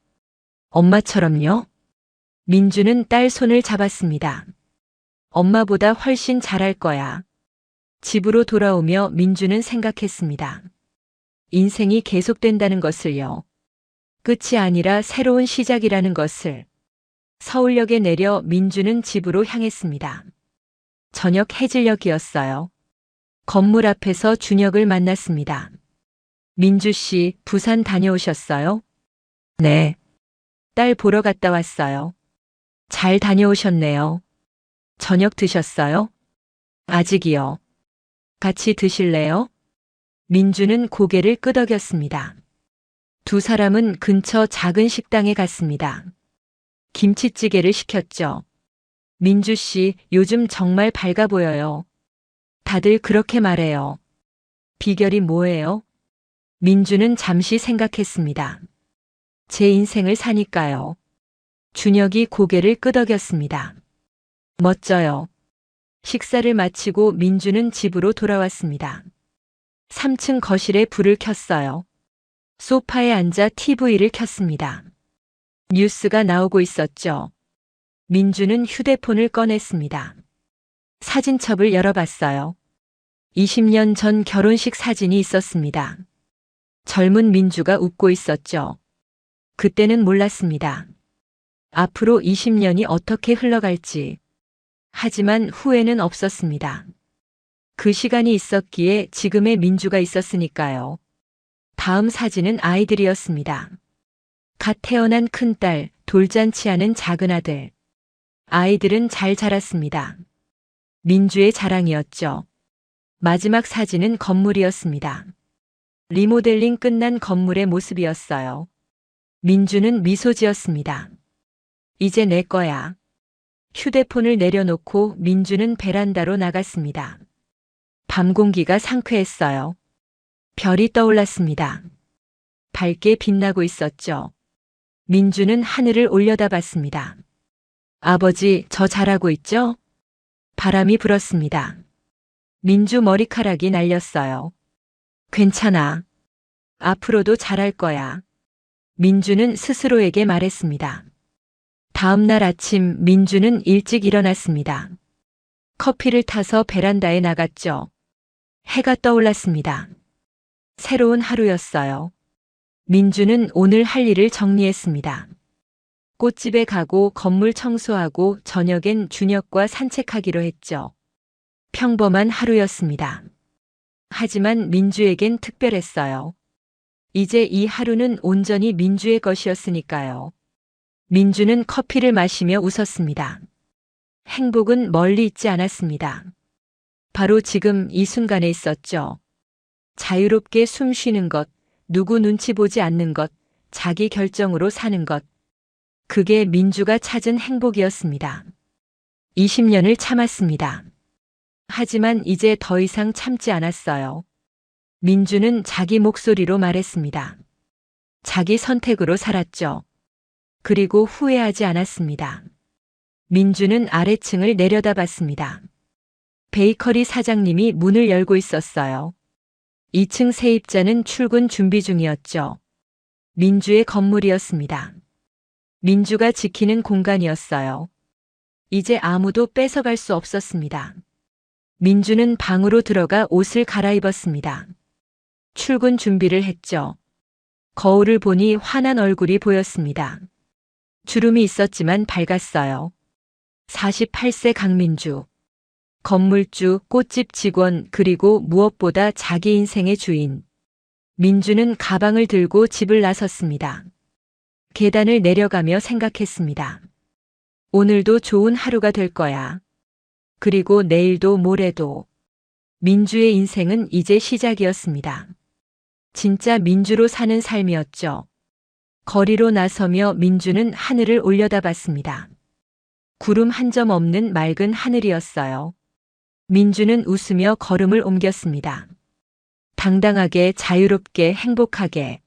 엄마처럼요? 민주는 딸 손을 잡았습니다. 엄마보다 훨씬 잘할 거야. 집으로 돌아오며 민주는 생각했습니다. 인생이 계속된다는 것을요. 끝이 아니라 새로운 시작이라는 것을. 서울역에 내려 민주는 집으로 향했습니다. 저녁 해질녘이었어요. 건물 앞에서 준혁을 만났습니다. 민주 씨, 부산 다녀오셨어요? 네. 딸 보러 갔다 왔어요. 잘 다녀오셨네요. 저녁 드셨어요? 아직이요. 같이 드실래요? 민주는 고개를 끄덕였습니다. 두 사람은 근처 작은 식당에 갔습니다. 김치찌개를 시켰죠. 민주 씨, 요즘 정말 밝아 보여요. 다들 그렇게 말해요. 비결이 뭐예요? 민주는 잠시 생각했습니다. 제 인생을 사니까요. 준혁이 고개를 끄덕였습니다. 멋져요. 식사를 마치고 민주는 집으로 돌아왔습니다. 3층 거실에 불을 켰어요. 소파에 앉아 TV를 켰습니다. 뉴스가 나오고 있었죠. 민주는 휴대폰을 꺼냈습니다. 사진첩을 열어봤어요. 20년 전 결혼식 사진이 있었습니다. 젊은 민주가 웃고 있었죠. 그때는 몰랐습니다. 앞으로 20년이 어떻게 흘러갈지. 하지만 후회는 없었습니다. 그 시간이 있었기에 지금의 민주가 있었으니까요. 다음 사진은 아이들이었습니다. 갓 태어난 큰딸, 돌잔치하는 작은 아들. 아이들은 잘 자랐습니다. 민주의 자랑이었죠. 마지막 사진은 건물이었습니다. 리모델링 끝난 건물의 모습이었어요. 민주는 미소 지었습니다. 이제 내 거야. 휴대폰을 내려놓고 민주는 베란다로 나갔습니다. 밤 공기가 상쾌했어요. 별이 떠올랐습니다. 밝게 빛나고 있었죠. 민주는 하늘을 올려다봤습니다. 아버지, 저 잘하고 있죠? 바람이 불었습니다. 민주 머리카락이 날렸어요. 괜찮아. 앞으로도 잘할 거야. 민주는 스스로에게 말했습니다. 다음 날 아침 민주는 일찍 일어났습니다. 커피를 타서 베란다에 나갔죠. 해가 떠올랐습니다. 새로운 하루였어요. 민주는 오늘 할 일을 정리했습니다. 꽃집에 가고 건물 청소하고 저녁엔 준혁과 산책하기로 했죠. 평범한 하루였습니다. 하지만 민주에겐 특별했어요. 이제 이 하루는 온전히 민주의 것이었으니까요. 민주는 커피를 마시며 웃었습니다. 행복은 멀리 있지 않았습니다. 바로 지금 이 순간에 있었죠. 자유롭게 숨 쉬는 것, 누구 눈치 보지 않는 것, 자기 결정으로 사는 것. 그게 민주가 찾은 행복이었습니다. 20년을 참았습니다. 하지만 이제 더 이상 참지 않았어요. 민주는 자기 목소리로 말했습니다. 자기 선택으로 살았죠. 그리고 후회하지 않았습니다. 민주는 아래층을 내려다봤습니다. 베이커리 사장님이 문을 열고 있었어요. 2층 세입자는 출근 준비 중이었죠. 민주의 건물이었습니다. 민주가 지키는 공간이었어요. 이제 아무도 뺏어갈 수 없었습니다. 민주는 방으로 들어가 옷을 갈아입었습니다. 출근 준비를 했죠. 거울을 보니 환한 얼굴이 보였습니다. 주름이 있었지만 밝았어요. 48세 강민주. 건물주, 꽃집 직원, 그리고 무엇보다 자기 인생의 주인. 민주는 가방을 들고 집을 나섰습니다. 계단을 내려가며 생각했습니다. 오늘도 좋은 하루가 될 거야. 그리고 내일도 모레도. 민주의 인생은 이제 시작이었습니다. 진짜 민주로 사는 삶이었죠. 거리로 나서며 민주는 하늘을 올려다봤습니다. 구름 한 점 없는 맑은 하늘이었어요. 민주는 웃으며 걸음을 옮겼습니다. 당당하게, 자유롭게, 행복하게.